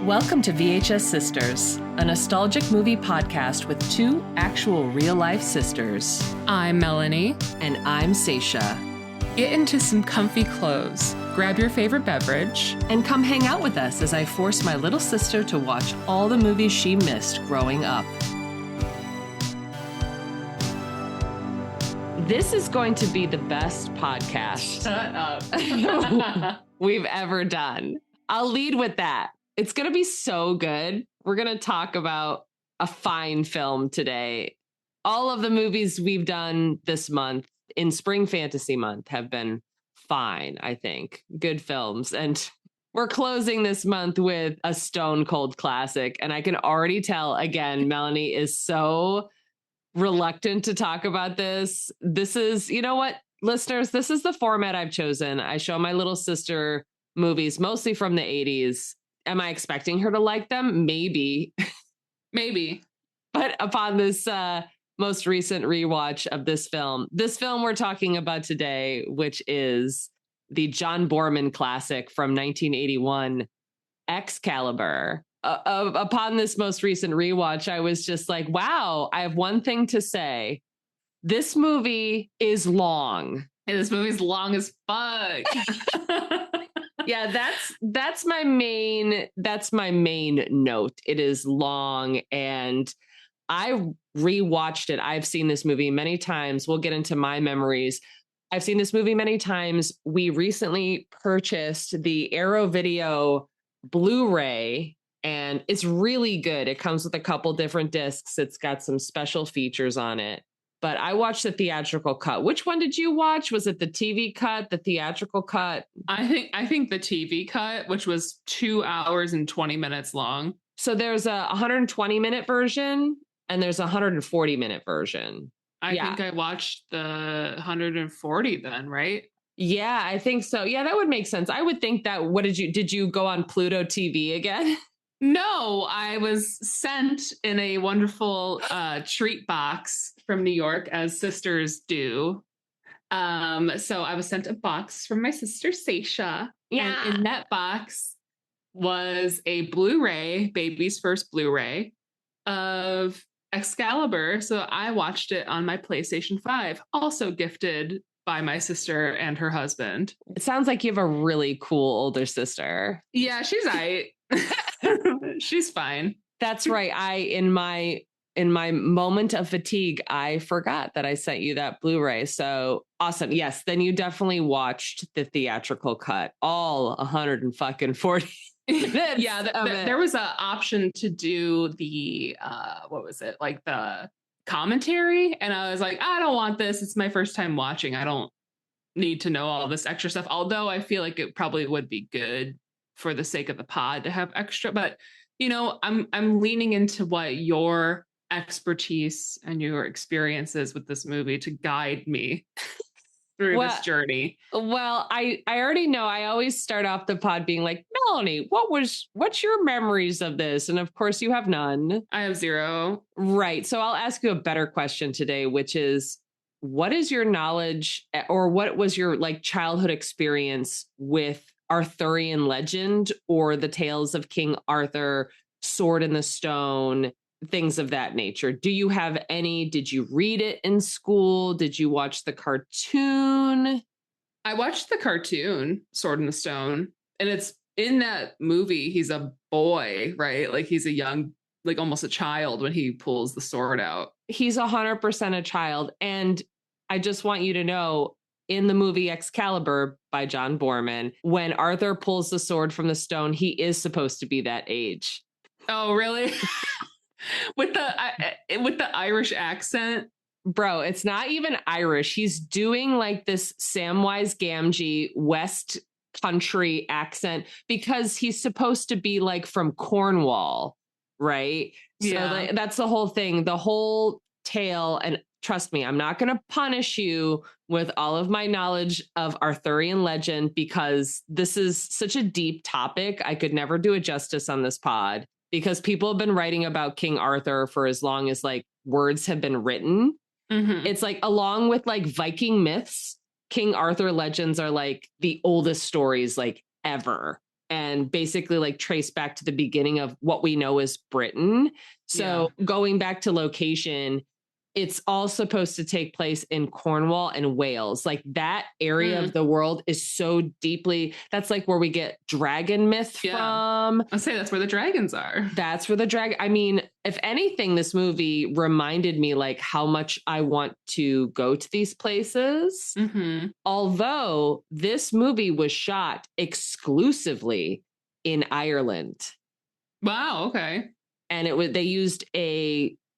Welcome to VHS Sisters, a nostalgic movie podcast with two actual real-life sisters. I'm Melanie. And I'm Saysha. Get into some comfy clothes, grab your favorite beverage, and come hang out with us as I force my little sister to watch all the movies she missed growing up. This is going to be the best podcast we've ever done. I'll lead with that. It's going to be so good. We're going to talk about a fine film today. All of the movies we've done this month in Spring Fantasy Month have been fine, I think. Good films. And we're closing this month with a stone cold classic. And I can already tell, again, Melanie is so reluctant to talk about this. This is, you know what, listeners, this is the format I've chosen. I show my little sister movies, mostly from the 80s. Am I expecting her to like them? Maybe. maybe. But upon this most recent rewatch of this film we're talking about today, which is the John Boorman classic from 1981, Excalibur. Upon this most recent rewatch, I was just like, wow, I have one thing to say. This movie is long. Hey, this movie's long as fuck. Yeah, that's my main note. It is long, and I rewatched it. I've seen this movie many times. We'll get into my memories. I've seen this movie many times. We recently purchased the Arrow Video Blu-ray, and it's really good. It comes with a couple different discs. It's got some special features on it. But I watched the theatrical cut. Which one did you watch? Was it the TV cut, the theatrical cut? I think the TV cut, which was 2 hours and 20 minutes long. So there's a 120-minute version and there's a 140-minute version. I think I watched the 140 then, right? Yeah, I think so. Yeah, that would make sense. I would think that. Did you go on Pluto TV again? No, I was sent in a wonderful treat box from New York, as sisters do. So I was sent a box from my sister Saysha. Yeah. And in that box was a Blu-ray, baby's first Blu-ray of Excalibur. So I watched it on my PlayStation 5, also gifted by my sister and her husband. It sounds like you have a really cool older sister. Yeah, she's she's fine. That's right. In my moment of fatigue, I forgot that I sent you that Blu-ray. So awesome. Yes. Then you definitely watched the theatrical cut, all 140 minutes. Yeah. There was an option to do the, what was it? Like the commentary. And I was like, I don't want this. It's my first time watching. I don't need to know all this extra stuff. Although I feel like it probably would be good for the sake of the pod to have extra, but you know, I'm leaning into what your expertise and your experiences with this movie to guide me through this journey. Well, I already know. I always start off the pod being like, Melanie, what's your memories of this? And of course you have none. I have zero. Right. So I'll ask you a better question today, which is, what is your knowledge, or what was your childhood experience with Arthurian legend or the tales of King Arthur, Sword in the Stone, things of that nature? Do you have any? Did you read it in school? Did you watch the cartoon? I watched the cartoon, Sword in the Stone, and it's in that movie. He's a boy, right? Like he's a young, like almost a child when he pulls the sword out. He's 100% a child. And I just want you to know, in the movie Excalibur by John Boorman, when Arthur pulls the sword from the stone, he is supposed to be that age. Oh, really? with the Irish accent? Bro, it's not even Irish. He's doing like this Samwise Gamgee West Country accent because he's supposed to be like from Cornwall, right? Yeah. So that's the whole thing, the whole tale. And trust me, I'm not going to punish you with all of my knowledge of Arthurian legend because this is such a deep topic. I could never do it justice on this pod because people have been writing about King Arthur for as long as like words have been written. Mm-hmm. It's like, along with like Viking myths, King Arthur legends are like the oldest stories like ever. and basically like trace back to the beginning of what we know as Britain. So going back to location, it's all supposed to take place in Cornwall and Wales. Like that area of the world is so deeply, that's like where we get dragon myth from. I'll say that's where the dragons are. That's where the dragon, I mean, if anything, this movie reminded me like how much I want to go to these places. Although this movie was shot exclusively in Ireland. Wow, okay. And they used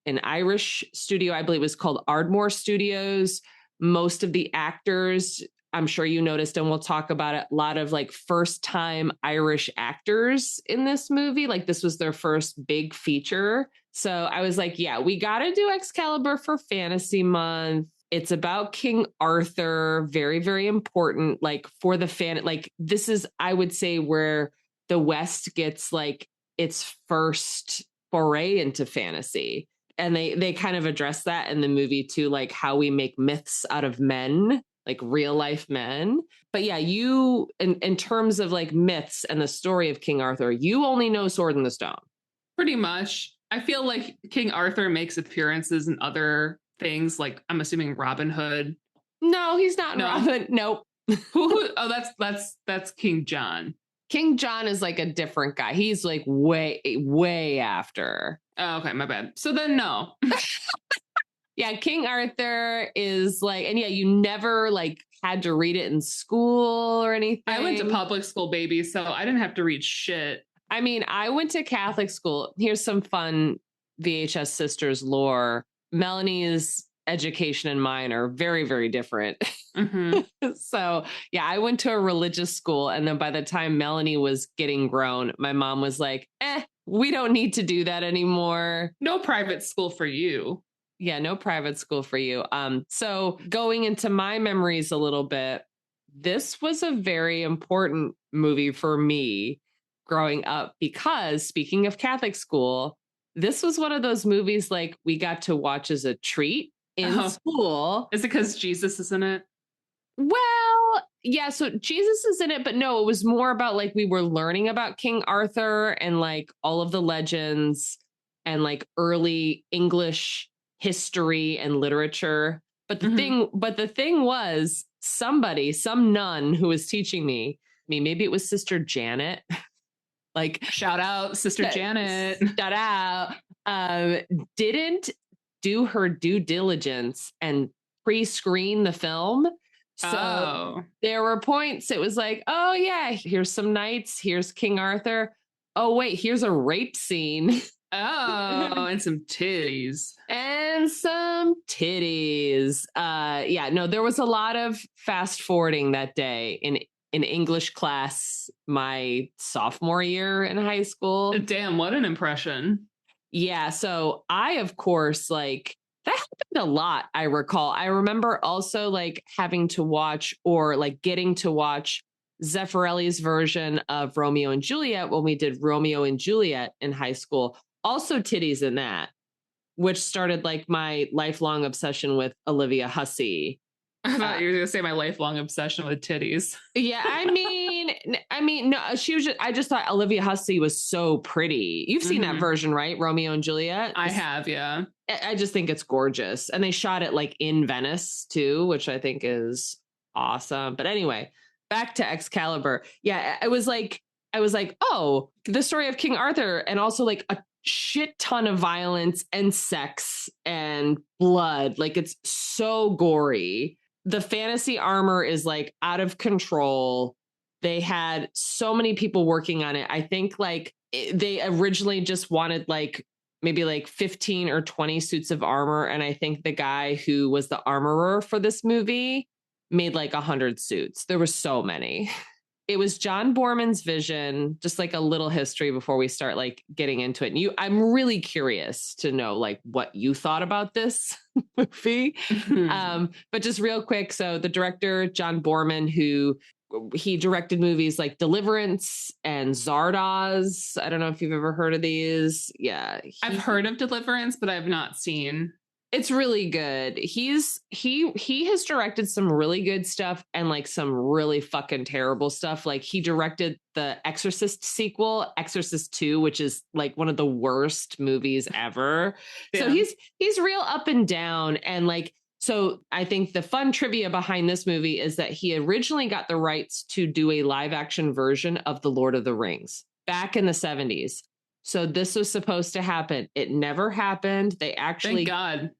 an Irish studio, I believe it was called Ardmore Studios. Most of the actors, I'm sure you noticed, and we'll talk about it, a lot of like first time Irish actors in this movie. Like this was their first big feature. So I was like, yeah, we got to do Excalibur for Fantasy Month. It's about King Arthur. Very, very important. Like for the fan, like this is, I would say, where the West gets like its first foray into fantasy. And they kind of address that in the movie too, like how we make myths out of men, like real life men. But yeah, you, in terms of like myths and the story of King Arthur, you only know Sword in the Stone. Pretty much. I feel like King Arthur makes appearances in other things, like I'm assuming Robin Hood. No, he's not Robin. Nope. Oh, that's King John. King John is like a different guy. He's like way after. Oh, okay, my bad. So then no. Yeah, King Arthur is like, and yeah, you never like had to read it in school or anything. I went to public school, baby, so I didn't have to read shit. I mean, I went to Catholic school. Here's some fun VHS Sisters lore. Melanie's education and mine are very, very different. So yeah, I went to a religious school. And then by the time Melanie was getting grown, my mom was like, we don't need to do that anymore. No private school for you. Yeah, no private school for you. So going into my memories a little bit, this was a very important movie for me growing up because speaking of Catholic school, this was one of those movies like we got to watch as a treat in school. Is it because Jesus is in it? Well, yeah, so Jesus is in it, but no, it was more about like we were learning about King Arthur and like all of the legends and like early English history and literature. But the thing was some nun who was teaching me, maybe it was Sister Janet. Like shout out Sister Janet. Shout out. Didn't do her due diligence and pre-screen the film. So there were points it was like, oh yeah, here's some knights, here's King Arthur. Oh wait, here's a rape scene. Oh, and some titties. Yeah, no, there was a lot of fast forwarding that day in English class my sophomore year in high school. Damn, what an impression. Yeah, so I, of course, like that happened a lot, I recall. I remember also like having to watch or like getting to watch Zeffirelli's version of Romeo and Juliet when we did Romeo and Juliet in high school. Also titties in that, which started like my lifelong obsession with Olivia Hussey. I thought you were going to say my lifelong obsession with titties. Yeah, I mean, no, she was I just thought Olivia Hussey was so pretty. You've seen that version, right? Romeo and Juliet? I have, yeah. I just think it's gorgeous. And they shot it like in Venice too, which I think is awesome. But anyway, back to Excalibur. Yeah, I was like, oh, the story of King Arthur and also like a shit ton of violence and sex and blood. Like it's so gory. The fantasy armor is like out of control. They had so many people working on it. I think like they originally just wanted like maybe like 15 or 20 suits of armor. And I think the guy who was the armorer for this movie made like 100 suits. There were so many. It was John Borman's vision, just like a little history before we start like getting into it. And I'm really curious to know like what you thought about this movie. But just real quick. So the director, John Borman, he directed movies like Deliverance and Zardoz. I don't know if you've ever heard of these. Yeah. I've heard of Deliverance, but I've not seen. It's really good. He has directed some really good stuff and like some really fucking terrible stuff. Like he directed the Exorcist sequel, Exorcist 2, which is like one of the worst movies ever. Yeah. So he's real up and down. And like, so I think the fun trivia behind this movie is that he originally got the rights to do a live action version of The Lord of the Rings back in the 70s. So this was supposed to happen. It never happened. They actually, thank God.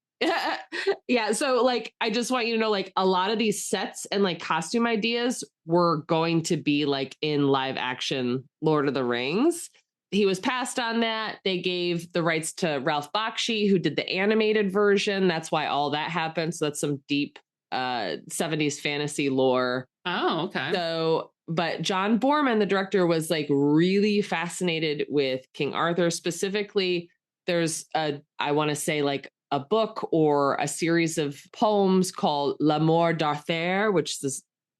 Yeah. So like, I just want you to know, like a lot of these sets and like costume ideas were going to be like in live action Lord of the Rings. He was passed on that. They gave the rights to Ralph Bakshi, who did the animated version. That's why all that happened. So that's some deep 70s fantasy lore. Oh, okay. So, but John Boorman, the director, was like really fascinated with King Arthur. Specifically, there's I want to say like a book or a series of poems called La Mort d'Arthur, which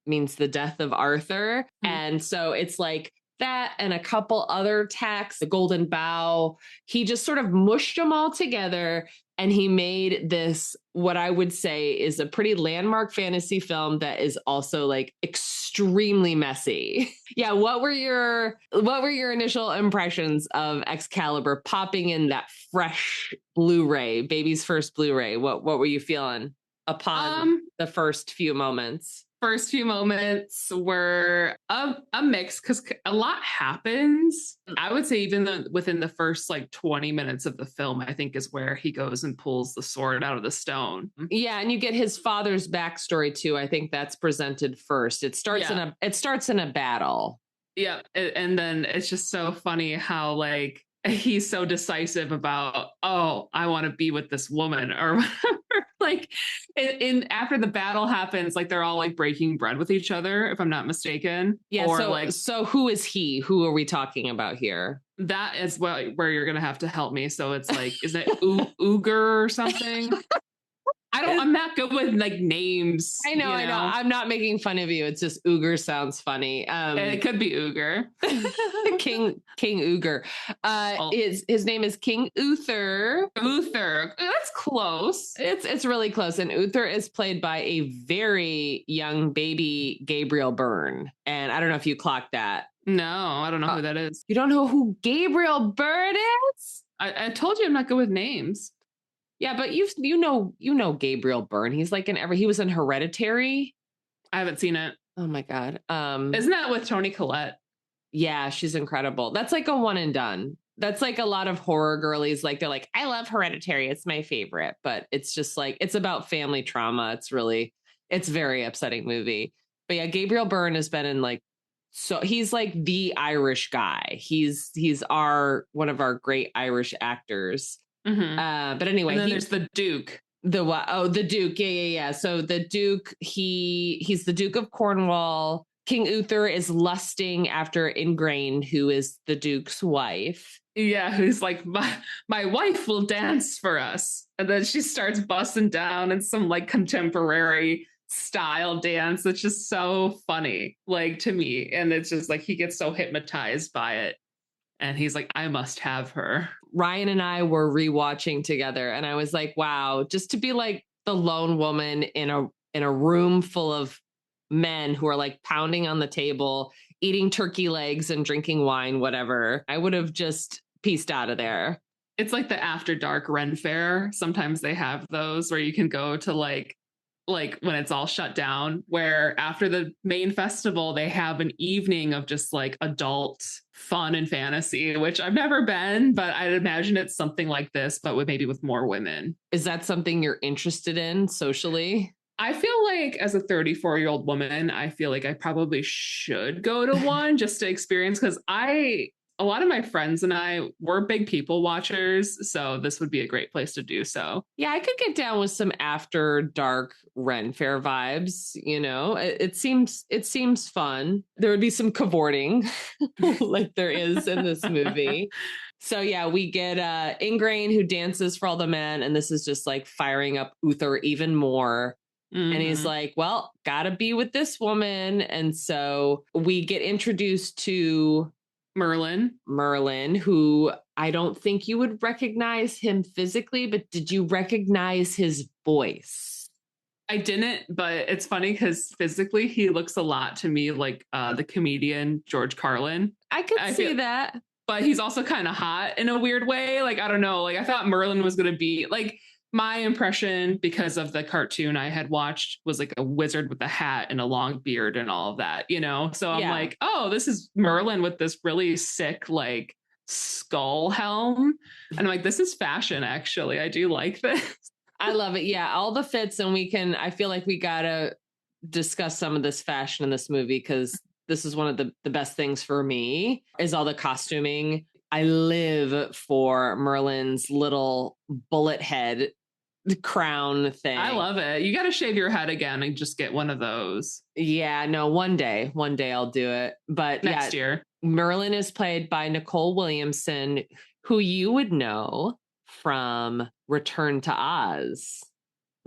means the death of Arthur. Mm. And so it's like that and a couple other texts, the Golden Bough. He just sort of mushed them all together and he made this, what I would say is a pretty landmark fantasy film that is also like extremely messy. Yeah. What were your initial impressions of Excalibur popping in that fresh Blu-ray, baby's first Blu-ray? What were you feeling upon the first few moments? First few moments were a mix because a lot happens. I would say even within the first like 20 minutes of the film, I think is where he goes and pulls the sword out of the stone. Yeah, and you get his father's backstory too. I think that's presented first. It starts in a battle. Yeah, and then it's just so funny how like he's so decisive about, oh, I want to be with this woman or whatever. Like in after the battle happens, like they're all like breaking bread with each other, if I'm not mistaken. Yeah. Or so who is he? Who are we talking about here? That is where you're gonna have to help me. So it's like, is it Uyghur or something? I'm not good with like names. I know. I'm not making fun of you. It's just Uyghur sounds funny. It could be Uyghur. King Uyghur. His name is King Uther. Uther. That's close. It's really close. And Uther is played by a very young baby Gabriel Byrne. And I don't know if you clocked that. No, I don't know who that is. You don't know who Gabriel Byrne is? I told you I'm not good with names. Yeah, but you know Gabriel Byrne. He's like he was in Hereditary. I haven't seen it. Oh my God. Isn't that with Toni Collette? Yeah, she's incredible. That's like a one and done. That's like a lot of horror girlies. Like they're like, I love Hereditary. It's my favorite. But it's just like, it's about family trauma. It's very upsetting movie. But yeah, Gabriel Byrne has been in like, so he's like the Irish guy. He's one of our great Irish actors. Mm-hmm. But anyway, and then there's the Duke. The Duke. Yeah. So the Duke, he's the Duke of Cornwall. King Uther is lusting after Ingrain, who is the Duke's wife. Yeah, who's like, my wife will dance for us. And then she starts busting down in some like contemporary style dance that's just so funny, like to me. And it's just like he gets so hypnotized by it. And he's like, I must have her. Ryan and I were rewatching together, and I was like, wow, just to be like the lone woman in a room full of men who are like pounding on the table, eating turkey legs and drinking wine, whatever. I would have just pieced out of there. It's like the After Dark Ren Fair. Sometimes they have those where you can go to like when it's all shut down, where after the main festival, they have an evening of just like adult fun and fantasy, which I've never been, but I'd imagine it's something like this, but maybe with more women. Is that something you're interested in socially? I feel like as a 34-year-old woman, I feel like I probably should go to one just to experience, because a lot of my friends and I were big people watchers, so this would be a great place to do so. Yeah, I could get down with some After Dark Ren Fair vibes. You know, it seems fun. There would be some cavorting, like there is in this movie. So yeah, we get Ingrain, who dances for all the men, and this is just like firing up Uther even more. Mm-hmm. And he's like, well, gotta be with this woman. And so we get introduced to Merlin, who I don't think you would recognize him physically, but did you recognize his voice? I didn't, but it's funny because physically he looks a lot to me like the comedian George Carlin. I could see that. But he's also kind of hot in a weird way. Like, I don't know. Like, I thought Merlin was going to be like, my impression because of the cartoon I had watched was like a wizard with a hat and a long beard and all of that, you know? So I'm like, oh, this is Merlin with this really sick, like, skull helm. And I'm like, this is fashion, actually. I do like this. I love it. Yeah, all the fits. And I feel like we got to discuss some of this fashion in this movie because this is one of the best things for me is all the costuming. I live for Merlin's little bullet head crown thing. I love it. You got to shave your head again and just get one of those. Yeah, no, one day I'll do it. But next year, Merlin is played by Nicole Williamson, who you would know from Return to Oz.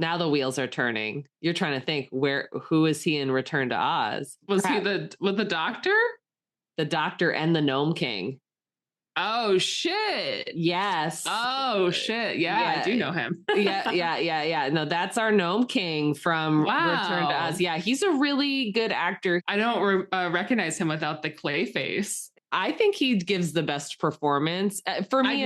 Now the wheels are turning. You're trying to think who is he in Return to Oz? Was he with the doctor? The doctor and the Gnome King. Oh shit. Yes. Oh shit. Yeah, I do know him. yeah. No, that's our Gnome King from Return to Oz. Yeah, he's a really good actor. I don't recognize him without the clay face. I think he gives the best performance. For me,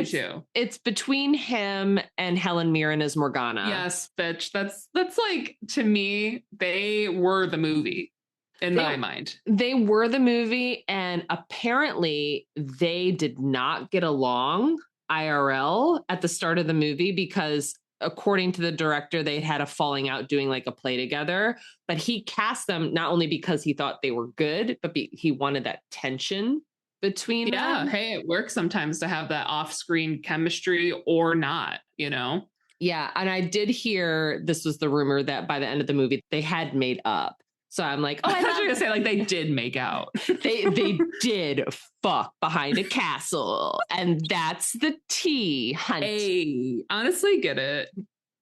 it's between him and Helen Mirren as Morgana. Yes, bitch. That's like, to me, they were the movie in my mind. They were the movie, and apparently they did not get along IRL at the start of the movie because according to the director, they had a falling out doing like a play together, but he cast them not only because he thought they were good, but he wanted that tension between them. Yeah, hey, it works sometimes to have that off-screen chemistry or not, you know? Yeah, and I did hear, this was the rumor, that by the end of the movie, they had made up. So I'm like, oh, I thought you were going to say like they did make out. they did fuck behind a castle. And that's the tea, hunt. Hey, honestly, get it.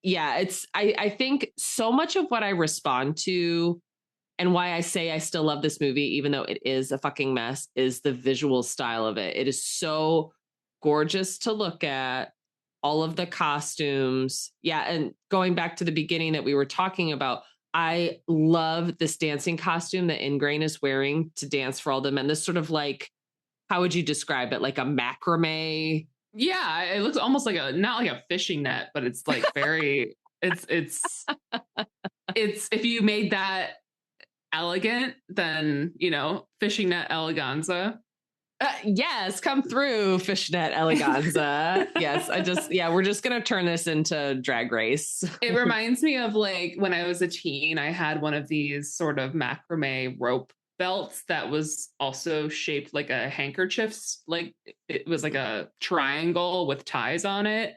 Yeah, I think so much of what I respond to and why I say I still love this movie, even though it is a fucking mess, is the visual style of it. It is so gorgeous to look at. All of the costumes. Yeah. And going back to the beginning that we were talking about, I love this dancing costume that Ingrain is wearing to dance for all the men. This sort of like, how would you describe it? Like a macrame? Yeah. It looks almost like not like a fishing net, but it's like very, it's if you made that elegant, then, you know, fishing net eleganza. Yes, come through, fishnet eleganza. Yes, we're just going to turn this into Drag Race. It reminds me of like when I was a teen, I had one of these sort of macrame rope belts that was also shaped like a handkerchief. Like it was like a triangle with ties on it.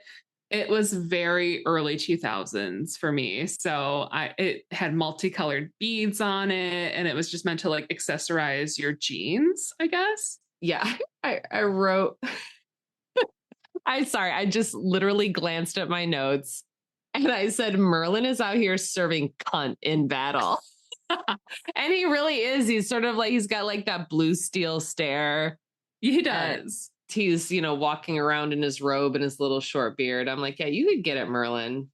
It was very early 2000s for me. So it had multicolored beads on it, and it was just meant to like accessorize your jeans, I guess. Yeah, I wrote, I just literally glanced at my notes and I said, Merlin is out here serving cunt in battle. And he really is. He's sort of like, he's got like that blue steel stare. He does. He's, walking around in his robe and his little short beard. I'm like, yeah, you could get it, Merlin.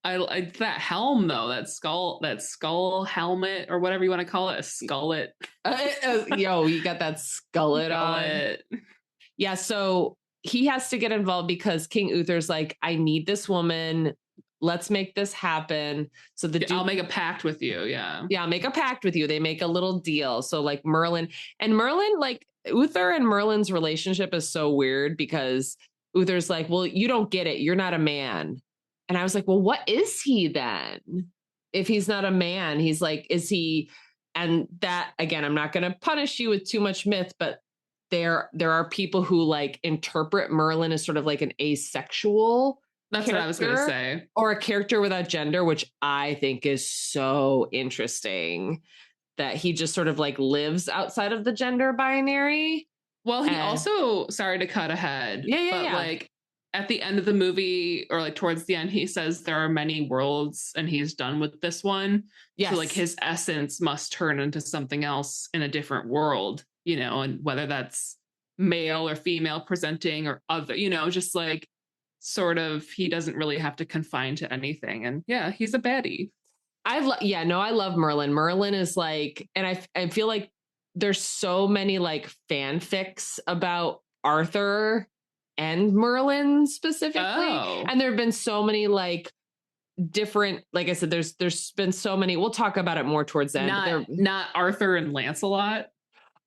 I that helm though, that skull helmet or whatever you want to call it, a skullet. Yo, you got that skullet on. Yeah, so he has to get involved because King Uther's like, I need this woman. Let's make this happen. So I'll make a pact with you. Yeah, I'll make a pact with you. They make a little deal. So like Merlin, like Uther and Merlin's relationship is so weird because Uther's like, well, you don't get it. You're not a man. And I was like, well, what is he then? If he's not a man, he's like, is he? And that, again, I'm not going to punish you with too much myth, but there are people who like interpret Merlin as sort of like an asexual. That's what I was going to say. Or a character without gender, which I think is so interesting that he just sort of like lives outside of the gender binary. Well, he also, sorry to cut ahead. Yeah. Like, at the end of the movie, or like towards the end, he says there are many worlds and he's done with this one. Yes. So like his essence must turn into something else in a different world, and whether that's male or female presenting or other, just like sort of, he doesn't really have to confine to anything. And yeah, he's a baddie. I love Merlin. Merlin is like, and I feel like there's so many like fanfics about Arthur and Merlin specifically. Oh. And there have been so many like different, like I said, there's been so many. We'll talk about it more towards the end. Not Arthur and Lancelot.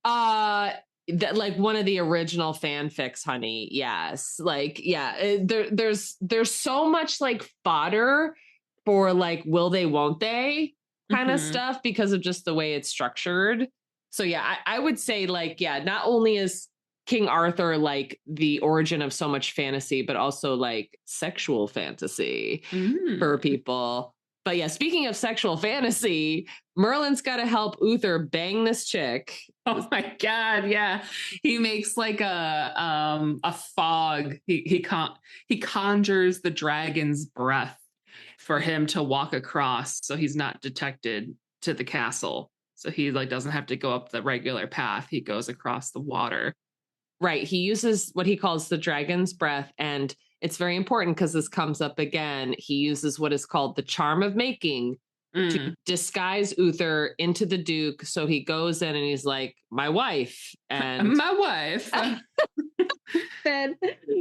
That like one of the original fanfics, honey. Yes. Like, yeah, there's so much like fodder for like will they won't they kind of stuff because of just the way it's structured. So yeah, I would say like, yeah, not only is King Arthur like the origin of so much fantasy, but also like sexual fantasy for people. But yeah, speaking of sexual fantasy, Merlin's got to help Uther bang this chick. Oh my God, yeah. He makes like a fog. He conjures the dragon's breath for him to walk across so he's not detected to the castle. So he like doesn't have to go up the regular path. He goes across the water. Right. He uses what he calls the dragon's breath, and it's very important because this comes up again. He uses what is called the charm of making to disguise Uther into the Duke. So he goes in and he's like, my wife. And my wife. Then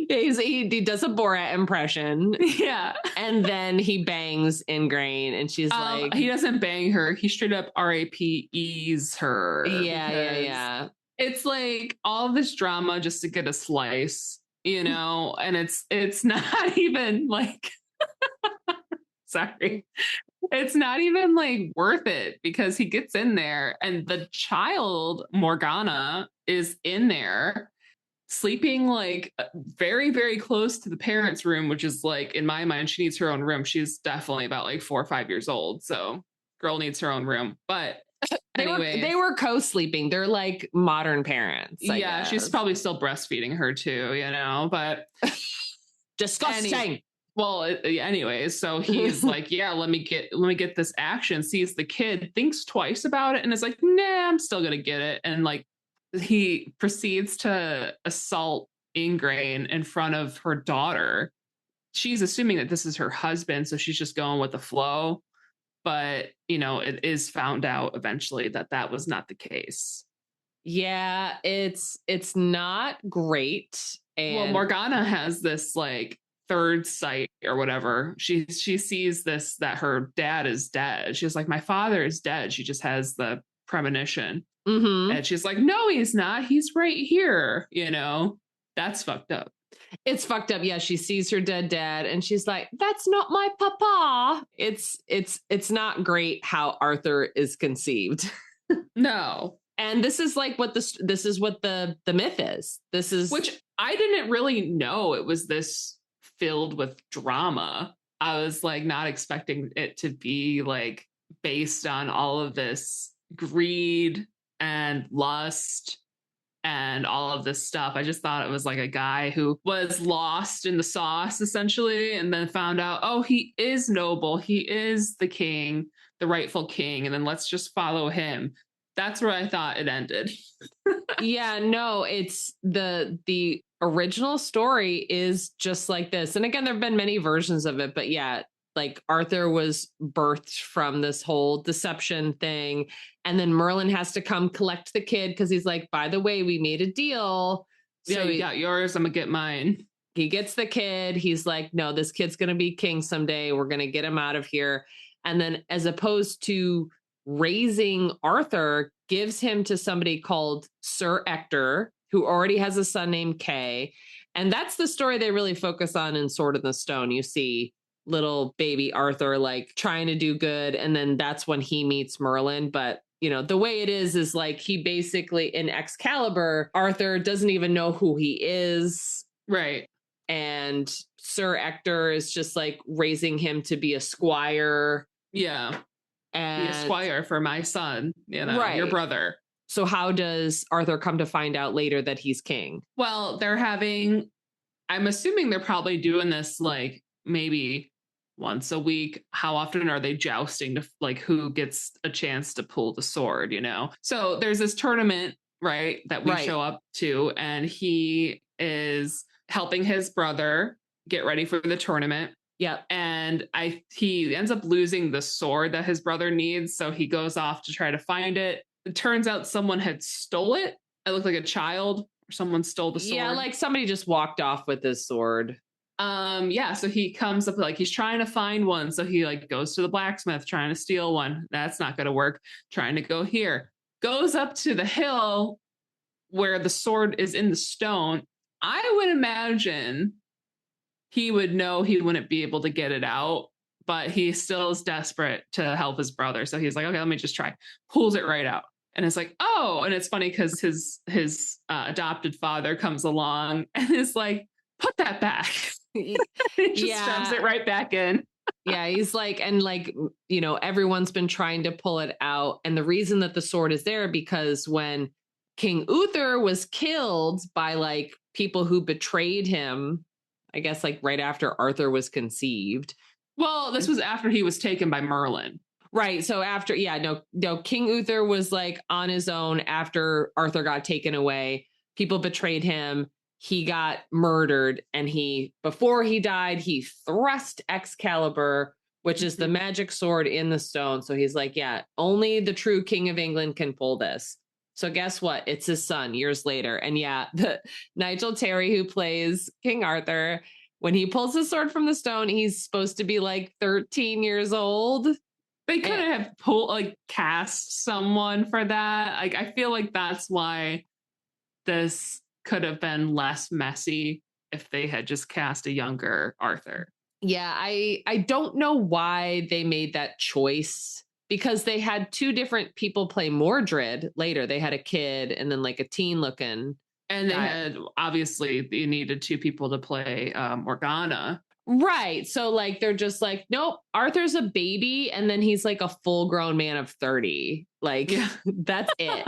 he does a Borat impression. Yeah. And then he bangs Ingrain and she's like. He doesn't bang her. He straight up RAPEs her. Yeah. It's like all this drama just to get a slice, and it's not even like, sorry. It's not even like worth it because he gets in there and the child Morgana is in there sleeping like very, very close to the parents' room, which is like, in my mind, she needs her own room. She's definitely about like 4 or 5 years old. So girl needs her own room. But anyway, they were co-sleeping. They're like modern parents. I guess. She's probably still breastfeeding her too, but disgusting. Well, anyways, so he's like, yeah, let me get this action. Sees the kid, thinks twice about it, and is like, nah, I'm still gonna get it. And like, he proceeds to assault Ingrain in front of her daughter. She's assuming that this is her husband, so she's just going with the flow. But it is found out eventually that was not the case. Yeah, it's not great. And well, Morgana has this like third sight or whatever. She sees this, that her dad is dead. She's like, my father is dead. She just has the premonition. And she's like, no, he's not. He's right here. That's fucked up. It's fucked up. Yeah, she sees her dead dad and she's like, that's not my papa. It's not great how Arthur is conceived. No. And this is like what this is what the myth is. This is, which I didn't really know it was this filled with drama. I was like not expecting it to be like based on all of this greed and lust and all of this stuff. I just thought it was like a guy who was lost in the sauce essentially, and then found out, oh, he is noble. He is the king, the rightful king. And then let's just follow him. That's where I thought it ended. Yeah, no, it's the original story is just like this. And again, there have been many versions of it, but yeah, like Arthur was birthed from this whole deception thing. And then Merlin has to come collect the kid because he's like, by the way, we made a deal. So you got yours, I'm gonna get mine. He gets the kid. He's like, no, this kid's gonna be king someday. We're gonna get him out of here. And then as opposed to raising Arthur, gives him to somebody called Sir Ector, who already has a son named Kay. And that's the story they really focus on in Sword in the Stone. You see little baby Arthur like trying to do good, and then that's when he meets Merlin. But the way it is like he basically, in Excalibur, Arthur doesn't even know who he is, right? And Sir Ector is just like raising him to be a squire, and be a squire for my son, right. Your brother. So how does Arthur come to find out later that he's king? Well, I'm assuming they're probably doing this like maybe once a week. How often are they jousting to like who gets a chance to pull the sword, So there's this tournament right, that we show up to, and he is helping his brother get ready for the tournament. Yep. And he ends up losing the sword that his brother needs, so he goes off to try to find it. It turns out someone had stole it. It looked like a child, or someone stole the sword. Yeah, like somebody just walked off with his sword. So he comes up, like he's trying to find one, so he like goes to the blacksmith trying to steal one. That's not going to work. Trying to go here, goes up to the hill where the sword is in the stone. I would imagine he would know he wouldn't be able to get it out, but he still is desperate to help his brother. So he's like, okay, let me just try. Pulls it right out. And it's like, oh, and it's funny because his adopted father comes along and is like, put that back. He just shoves it right back in. Yeah, he's like, and like, you know, everyone's been trying to pull it out. And the reason that the sword is there, because when King Uther was killed by like people who betrayed him, I guess like right after Arthur was conceived. Well, this was after he was taken by Merlin. Right. So after, King Uther was like on his own after Arthur got taken away. People betrayed him. He got murdered, and before he died, he thrust Excalibur, which is the magic sword, in the stone. So he's like, yeah, only the true King of England can pull this. So guess what? It's his son years later. And yeah, Nigel Terry, who plays King Arthur, when he pulls the sword from the stone, he's supposed to be like 13 years old. They could have cast someone for that. Like, I feel like that's why this could have been less messy if they had just cast a younger Arthur. Yeah, I don't know why they made that choice, because they had two different people play Mordred later. They had a kid and then like a teen looking. And they needed two people to play Morgana. Right. So like, they're just like, nope, Arthur's a baby. And then he's like a full grown man of 30. Like, that's it.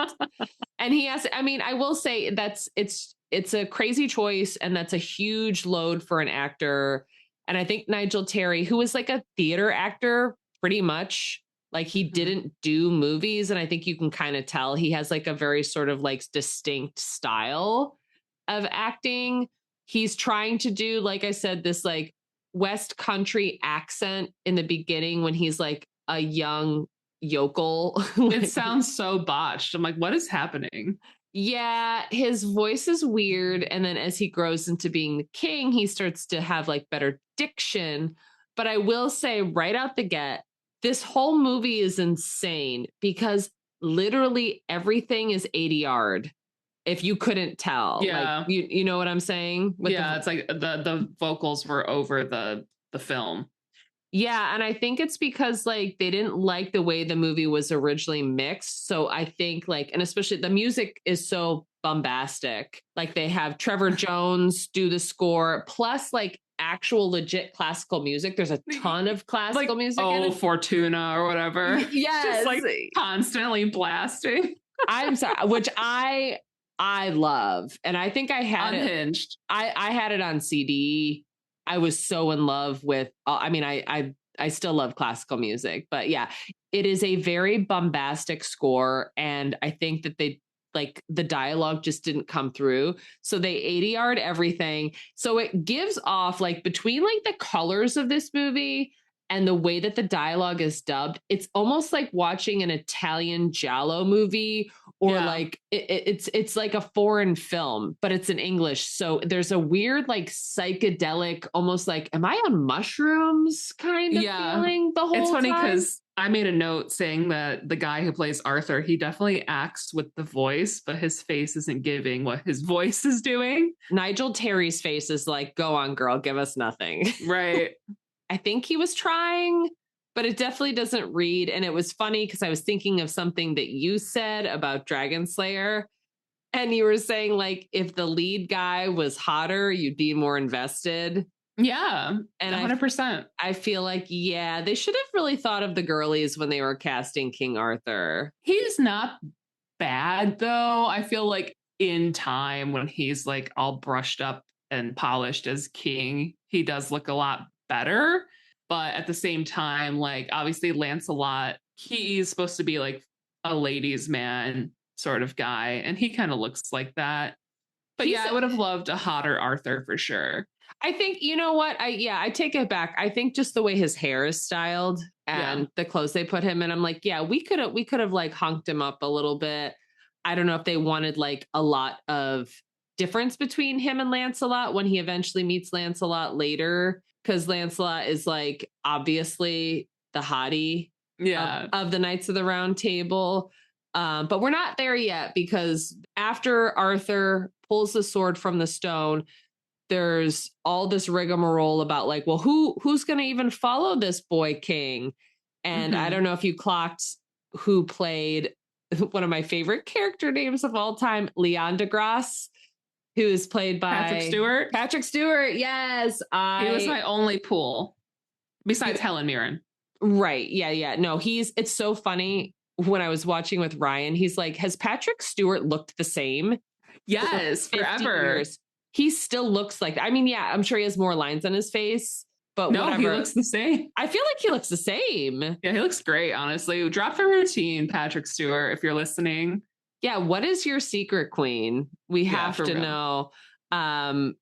And I will say it's a crazy choice. And that's a huge load for an actor. And I think Nigel Terry, who was like a theater actor, pretty much, like he didn't do movies. And I think you can kind of tell he has like a very sort of like distinct style of acting. He's trying to do, like I said, this like West Country accent in the beginning when he's like a young yokel. It sounds so botched. I'm like, what is happening? Yeah, his voice is weird. And then as he grows into being the king, he starts to have like better diction. But I will say right out the get, this whole movie is insane because literally everything is ADR'd. If you couldn't tell, like, you know what I'm saying? It's like the vocals were over the film. Yeah, and I think it's because like they didn't like the way the movie was originally mixed. So I think like, and especially the music is so bombastic. Like they have Trevor Jones do the score, plus like actual legit classical music. There's a ton of classical music. Oh, Fortuna or whatever. Yes, just like constantly blasting. I'm sorry, which I love, and I think I had Unhinged. I had it on CD. I was so in love with. I still love classical music, but yeah, it is a very bombastic score, and I think that they like the dialogue just didn't come through, so they ADR'd everything. So it gives off like between like the colors of this movie and the way that the dialogue is dubbed, it's almost like watching an Italian giallo movie, or like it's like a foreign film, but it's in English. So there's a weird like psychedelic, almost like, am I on mushrooms kind of feeling the whole time. It's funny because I made a note saying that the guy who plays Arthur, he definitely acts with the voice, but his face isn't giving what his voice is doing. Nigel Terry's face is like, go on, girl, give us nothing. Right. I think he was trying, but it definitely doesn't read. And it was funny because I was thinking of something that you said about Dragon Slayer. And you were saying like, if the lead guy was hotter, you'd be more invested. Yeah, and 100%. I feel like, they should have really thought of the girlies when they were casting King Arthur. He's not bad, though. I feel like in time, when he's like all brushed up and polished as king, he does look a lot better. But at the same time, like obviously Lancelot, he's supposed to be like a ladies' man. sort of guy, and he kind of looks like that. But I would have loved a hotter Arthur for sure. I think, you know what? I take it back. I think just the way his hair is styled and the clothes they put him in, I'm like, yeah, we could have like honked him up a little bit. I don't know if they wanted like a lot of difference between him and Lancelot when he eventually meets Lancelot later, because Lancelot is like obviously the hottie of the Knights of the Round Table. But we're not there yet, because after Arthur pulls the sword from the stone, there's all this rigmarole about like, well, who's going to even follow this boy king? And I don't know if you clocked who played one of my favorite character names of all time, Leon deGrasse, who is played by Patrick Stewart. Yes. He was my only pool besides Helen Mirren. Right. Yeah. No, it's so funny. When I was watching with Ryan, he's like, has Patrick Stewart looked the same? Yes, forever. Years? He still looks like, I mean, yeah, I'm sure he has more lines on his face, but no, whatever. He looks the same. I feel like he looks the same. Yeah, he looks great, honestly. Drop a routine, Patrick Stewart, if you're listening. Yeah, what is your secret, queen? We have to know. And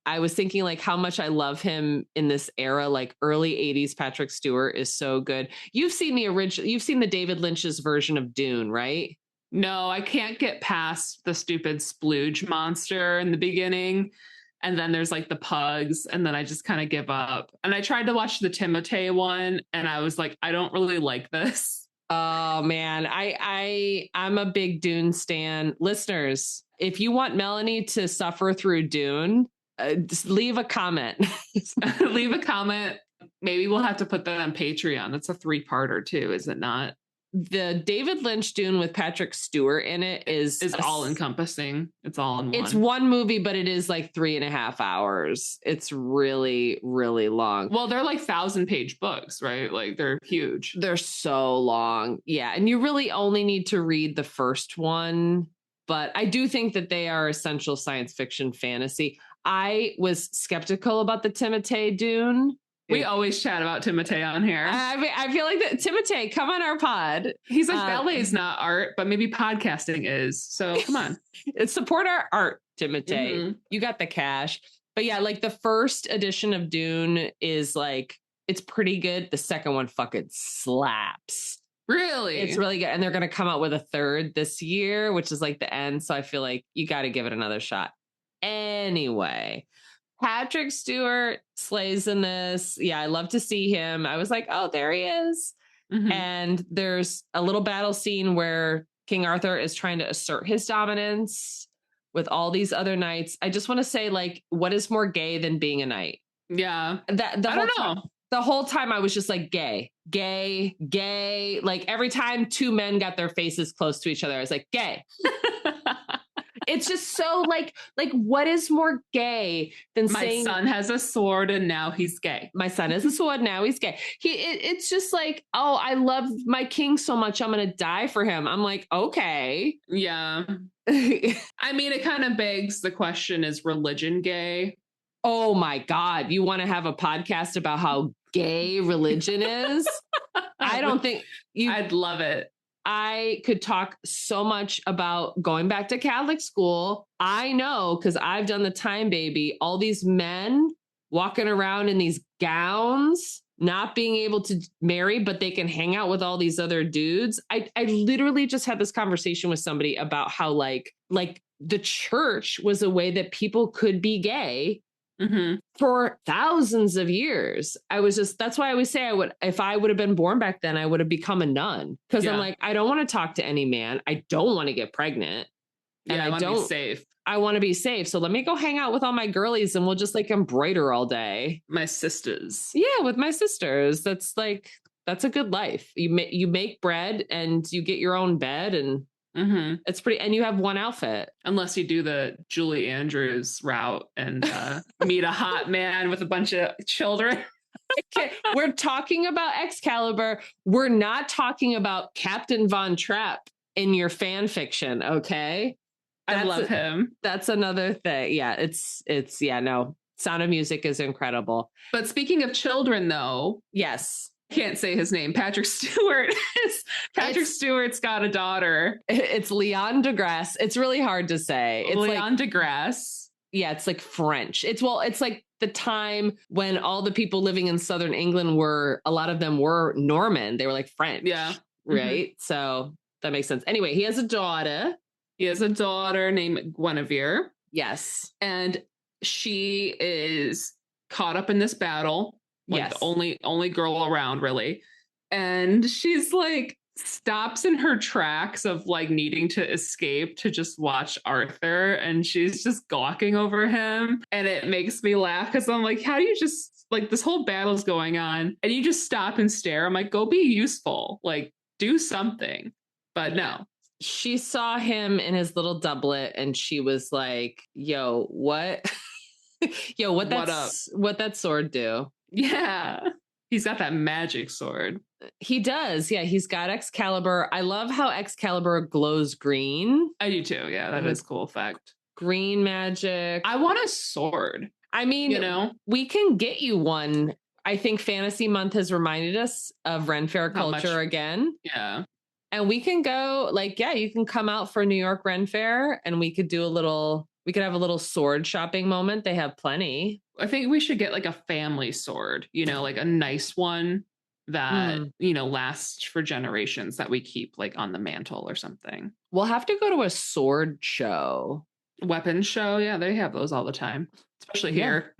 I was thinking like how much I love him in this era, like early 80s. Patrick Stewart is so good. You've seen the David Lynch's version of Dune, right? No, I can't get past the stupid splooge monster in the beginning. And then there's like the pugs, and then I just kind of give up. And I tried to watch the Timothée one, and I was like, I don't really like this. Oh man, I'm a big Dune stan. Listeners, if you want Melanie to suffer through Dune, just leave a comment. Leave a comment. Maybe we'll have to put that on Patreon. That's a 3-parter too, is it not? The David Lynch Dune with Patrick Stewart in it is all encompassing. It's all in one. It's one movie, but it is like 3.5 hours. It's really, really long. Well, they're like 1,000-page books, right? Like they're huge. They're so long. Yeah. And you really only need to read the first one. But I do think that they are essential science fiction fantasy. I was skeptical about the Timothée Dune. We always chat about Timothée on here. I feel like that Timothée, come on our pod. He's like, ballet is not art, but maybe podcasting is. So come on. Support our art, Timothée. Mm-hmm. You got the cash. But yeah, like the first edition of Dune is like, it's pretty good. The second one fucking slaps. Really? It's really good. And they're going to come out with a third this year, which is like the end. So I feel like you got to give it another shot. Anyway, Patrick Stewart slays in this. Yeah, I love to see him. I was like, oh, there he is. Mm-hmm. And there's a little battle scene where King Arthur is trying to assert his dominance with all these other knights. I just want to say, like, what is more gay than being a knight? Yeah. I don't know. The whole time I was just like, gay. Like every time two men got their faces close to each other, I was like, gay. It's just so like what is more gay than saying my son has a sword and now he's gay. My son has a sword, now he's gay. It's just like, oh, I love my king so much, I'm gonna die for him. I'm like, okay. Yeah. I mean, it kind of begs the question, is religion gay? Oh my God. You want to have a podcast about how gay religion is? I don't think I'd love it. I could talk so much about going back to Catholic school. I know, because I've done the time, baby, all these men walking around in these gowns, not being able to marry, but they can hang out with all these other dudes. I literally just had this conversation with somebody about how like the church was a way that people could be gay. Mm-hmm. For thousands of years. That's why I always say if I would have been born back then, I would have become a nun. Because I'm like, I don't want to talk to any man. I don't want to get pregnant. And I want to be safe. I want to be safe. So let me go hang out with all my girlies and we'll just like embroider all day. My sisters. Yeah, with my sisters. That's a good life. You make bread and you get your own bed and mm-hmm. It's pretty, and you have one outfit. Unless you do the Julie Andrews route and meet a hot man with a bunch of children. Okay. We're talking about Excalibur. We're not talking about Captain Von Trapp in your fan fiction. Okay. I love him. That's another thing. Yeah. It's no. Sound of Music is incredible. But speaking of children though. Yes. Can't say his name. Patrick Stewart is Patrick Patrick Stewart's got a daughter. It's Leon deGrasse. It's really hard to say. It's Leon deGrasse. Yeah, it's like French. It's like the time when all the people living in southern England a lot of them were Norman. They were like French. Yeah. Right. Mm-hmm. So that makes sense. Anyway, he has a daughter. He has a daughter named Guinevere. Yes. And she is caught up in this battle. Like the only girl around, really. And she's like stops in her tracks of like needing to escape to just watch Arthur, and she's just gawking over him, and it makes me laugh because I'm like, how do you just like this whole battle's going on and you just stop and stare? I'm like, go be useful, like do something. But no, she saw him in his little doublet and she was like, yo, what what that sword do? Yeah, he's got that magic sword. He does. Yeah, he's got Excalibur. I love how Excalibur glows green. I do too. Yeah, that is cool effect. Green magic. I want a sword. I mean, we can get you one. I think Fantasy Month has reminded us of Ren Fair culture again. Yeah. And we can go you can come out for New York Ren Fair and we could have a little sword shopping moment. They have plenty. I think we should get like a family sword, like a nice one that, lasts for generations that we keep like on the mantle or something. We'll have to go to a sword show. Weapons show. Yeah, they have those all the time, especially here.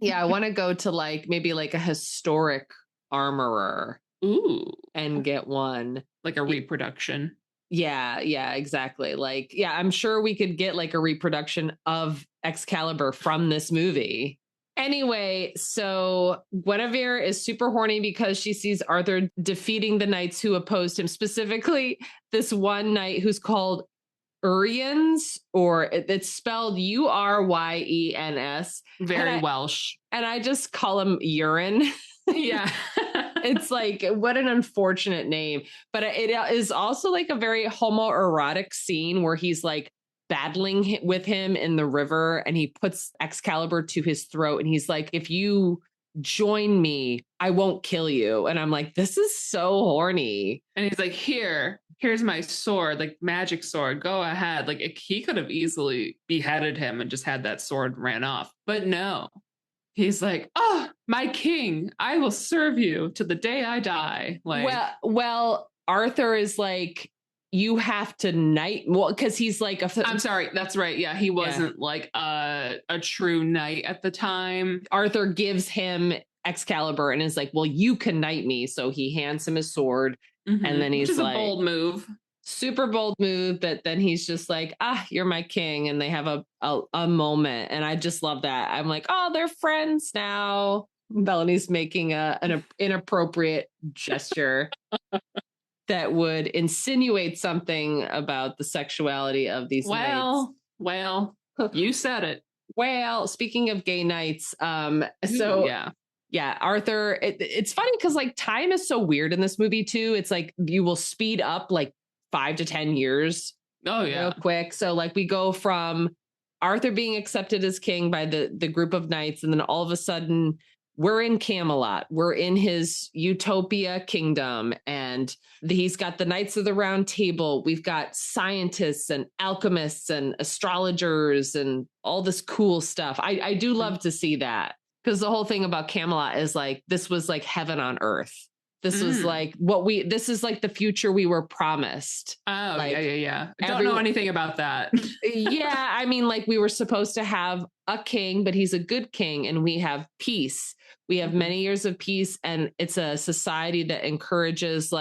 Yeah, I want to go to maybe a historic armorer. Ooh. And get one. Like a reproduction. Yeah, exactly. I'm sure we could get a reproduction of Excalibur from this movie. Anyway, so Guinevere is super horny because she sees Arthur defeating the knights who opposed him, specifically this one knight who's called Uriens, or it's spelled Uryens. Very Welsh. And I just call him urine. Yeah. It's what an unfortunate name. But it is also a very homoerotic scene where he's battling with him in the river and he puts Excalibur to his throat and he's like, if you join me, I won't kill you. And I'm like, this is so horny. And he's like, here's my sword, magic sword, go ahead. He could have easily beheaded him and just had that sword and ran off. But no, he's like, oh, my king, I will serve you to the day I die. Well, Arthur is like, you have to knight. Well, because he's I'm sorry. That's right. Yeah, he wasn't a true knight at the time. Arthur gives him Excalibur and is like, well, you can knight me. So he hands him his sword. Mm-hmm. And then he's Which is a bold move. Super bold move. But then he's just like, you're my king. And they have a moment. And I just love that. I'm like, oh, they're friends now. Melanie's making an inappropriate gesture that would insinuate something about the sexuality of these knights. Well, you said it. Well, speaking of gay knights, Arthur, it's funny because time is so weird in this movie too. It's you will speed up 5 to 10 years. Oh yeah. Real quick. So we go from Arthur being accepted as king by the group of knights, and then all of a sudden we're in Camelot. We're in his utopia kingdom, and he's got the Knights of the Round Table. We've got scientists and alchemists and astrologers and all this cool stuff. I do love to see that, because the whole thing about Camelot is this was heaven on earth. This was this is the future we were promised. Oh, yeah. I don't know anything about that. Yeah. I mean, we were supposed to have a king, but he's a good king, and we have peace. We have many years of peace, and it's a society that encourages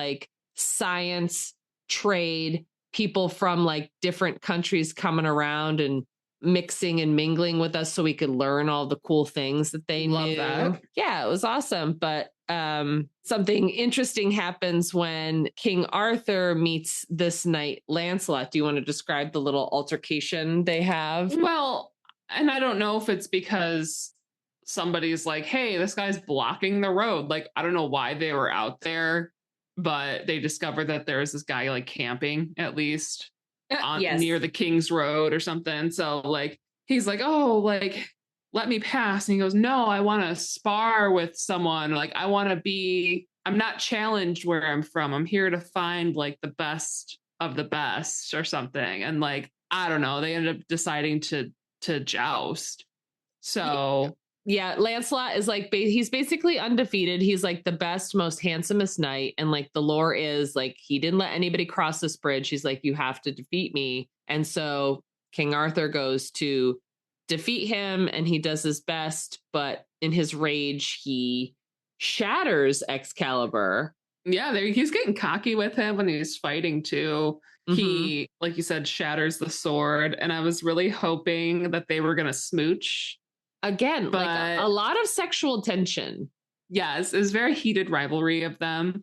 science, trade, people from different countries coming around and mixing and mingling with us so we could learn all the cool things that they knew. That. Yeah, it was awesome. But something interesting happens when King Arthur meets this knight Lancelot. Do you want to describe the little altercation they have? Well, and I don't know if it's because somebody's like, hey, this guy's blocking the road. I don't know why they were out there, but they discovered that there was this guy camping, at least near the King's Road or something. So he's like, oh, let me pass. And he goes, no, I want to spar with someone. I want to be I'm not challenged where I'm from. I'm here to find like the best of the best or something. And like, I don't know, they ended up deciding to joust. So yeah, Lancelot is like he's basically undefeated. He's like the best, most handsomest knight, and like the lore is like he didn't let anybody cross this bridge. He's like, you have to defeat me, and so King Arthur goes to defeat him, and he does his best, but in his rage, he shatters Excalibur. yeah, he's getting cocky with him when he's fighting too. He, like you said, shatters the sword, and I was really hoping that they were gonna smooch. Again, But like a lot of sexual tension. yes, it was very heated rivalry of them.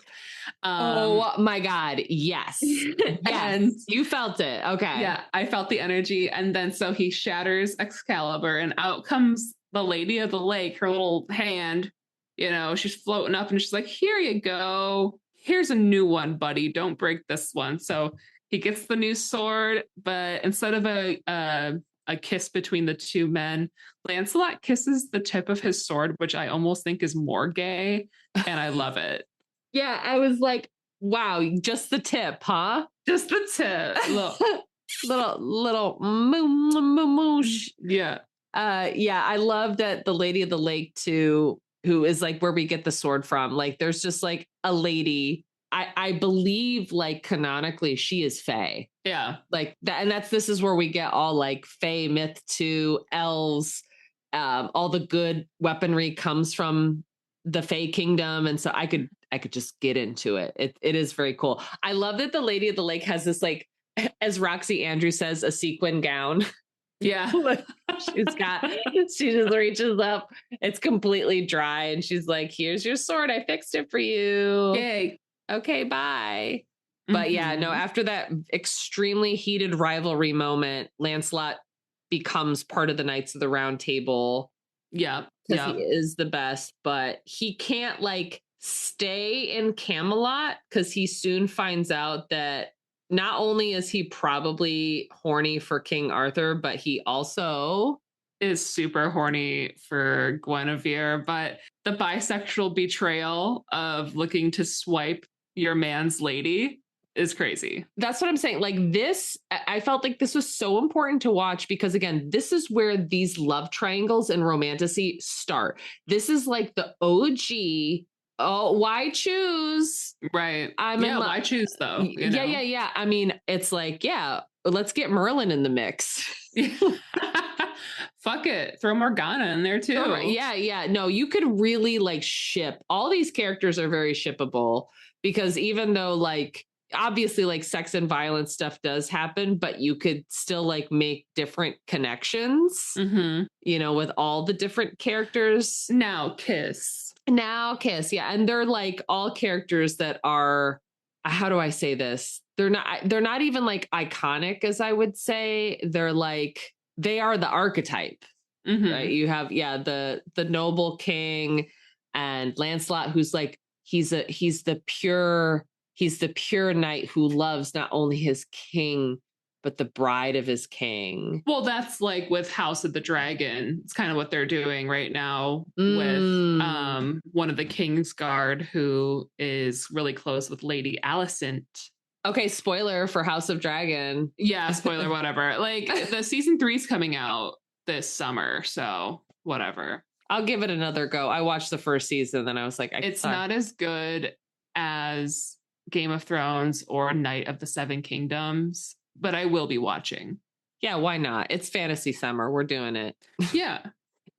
Oh my God. Yes. Yes. And you felt it. Okay. Yeah, I felt the energy. And then so he shatters Excalibur, and out comes the Lady of the Lake, her little hand. You know, she's floating up and she's like, here you go. Here's a new one, buddy. Don't break this one. So he gets the new sword, but instead of a kiss between the two men, Lancelot kisses the tip of his sword, which I almost think is more gay, and I love it. Yeah, I was like, wow, just the tip, huh? Just the tip. little moosh. Yeah. Yeah, I love that the Lady of the Lake too, who is like where we get the sword from. Like there's just like a lady. I believe like canonically she is Fae. Yeah. Like that, and this is where we get all like Fae myth to elves. All the good weaponry comes from the Fae kingdom, and so I could just get into it. It is very cool. I love that the Lady of the Lake has this like, as Roxy Andrews says, a sequin gown. Yeah. she just reaches up. It's completely dry, and she's like, "Here's your sword. I fixed it for you." Yay. Okay, bye. But yeah, no, after that extremely heated rivalry moment, Lancelot becomes part of the Knights of the Round Table. Yeah. Because he is the best, but he can't like stay in Camelot because he soon finds out that not only is he probably horny for King Arthur, but he also is super horny for Guinevere. But the bisexual betrayal of looking to swipe your man's lady is crazy. That's what I'm saying. Like this, I felt like this was so important to watch because again, this is where these love triangles and romantasy start. This is like the OG. Oh, why choose? Right. Why choose though? You know? Yeah. I mean, it's like, yeah, let's get Merlin in the mix. Fuck it. Throw Morgana in there too. Oh, yeah. No, you could really like ship. All these characters are very shippable because even though like obviously like sex and violence stuff does happen, but you could still like make different connections, you know, with all the different characters. Now kiss. Yeah. And they're like all characters that are, how do I say this? They're not even like iconic as I would say. They're like, they are the archetype, right? You have, the noble king and Lancelot, who's like, he's the pure knight who loves not only his king, but the bride of his king. Well, that's like with House of the Dragon. It's kind of what they're doing right now with one of the King's Guard who is really close with Lady Alicent. Okay, spoiler for House of Dragon. Yeah, spoiler, whatever. Like the season 3 is coming out this summer, so whatever. I'll give it another go. I watched the first season, then I was like, it's not as good as Game of Thrones or Night of the Seven Kingdoms, but I will be watching. Yeah, why not? It's fantasy summer. We're doing it. Yeah.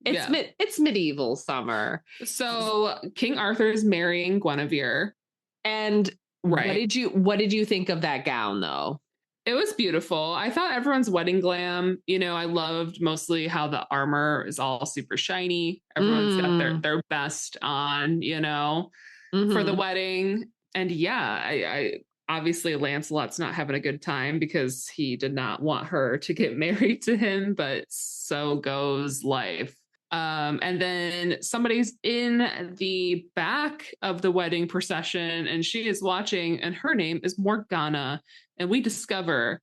It's medieval summer. So King Arthur is marrying Guinevere. And what did you think of that gown though? It was beautiful. I thought everyone's wedding glam, you know, I loved mostly how the armor is all super shiny. Everyone's got their best on, you know, for the wedding. And I obviously Lancelot's not having a good time because he did not want her to get married to him, but so goes life. And then somebody's in the back of the wedding procession and she is watching, and her name is Morgana. And we discover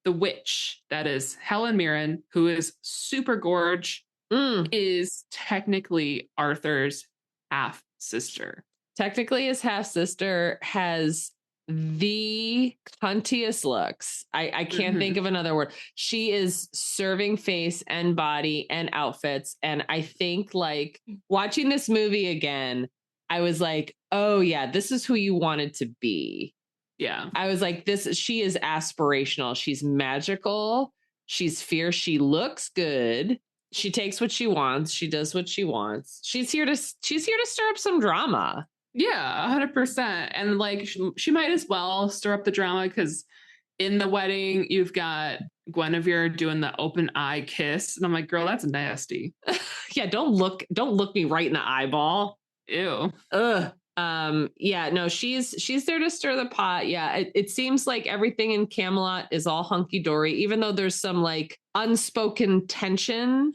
the witch that is Helen Mirren, who is super gorge, is technically Arthur's half sister. technically his half sister has the cuntiest looks. I can't think of another word. She is serving face and body and outfits. And I think like watching this movie again, I was like, oh yeah, this is who you wanted to be. Yeah. I was like, she is aspirational. She's magical. She's fierce. She looks good. She takes what she wants. She does what she wants. She's here to stir up some drama. Yeah, 100%. And like she might as well stir up the drama because in the wedding, you've got Guinevere doing the open eye kiss. And I'm like, girl, that's nasty. Yeah, don't look me right in the eyeball. Ew. Ugh. Yeah, no, she's there to stir the pot. Yeah, it seems like everything in Camelot is all hunky-dory, even though there's some like unspoken tension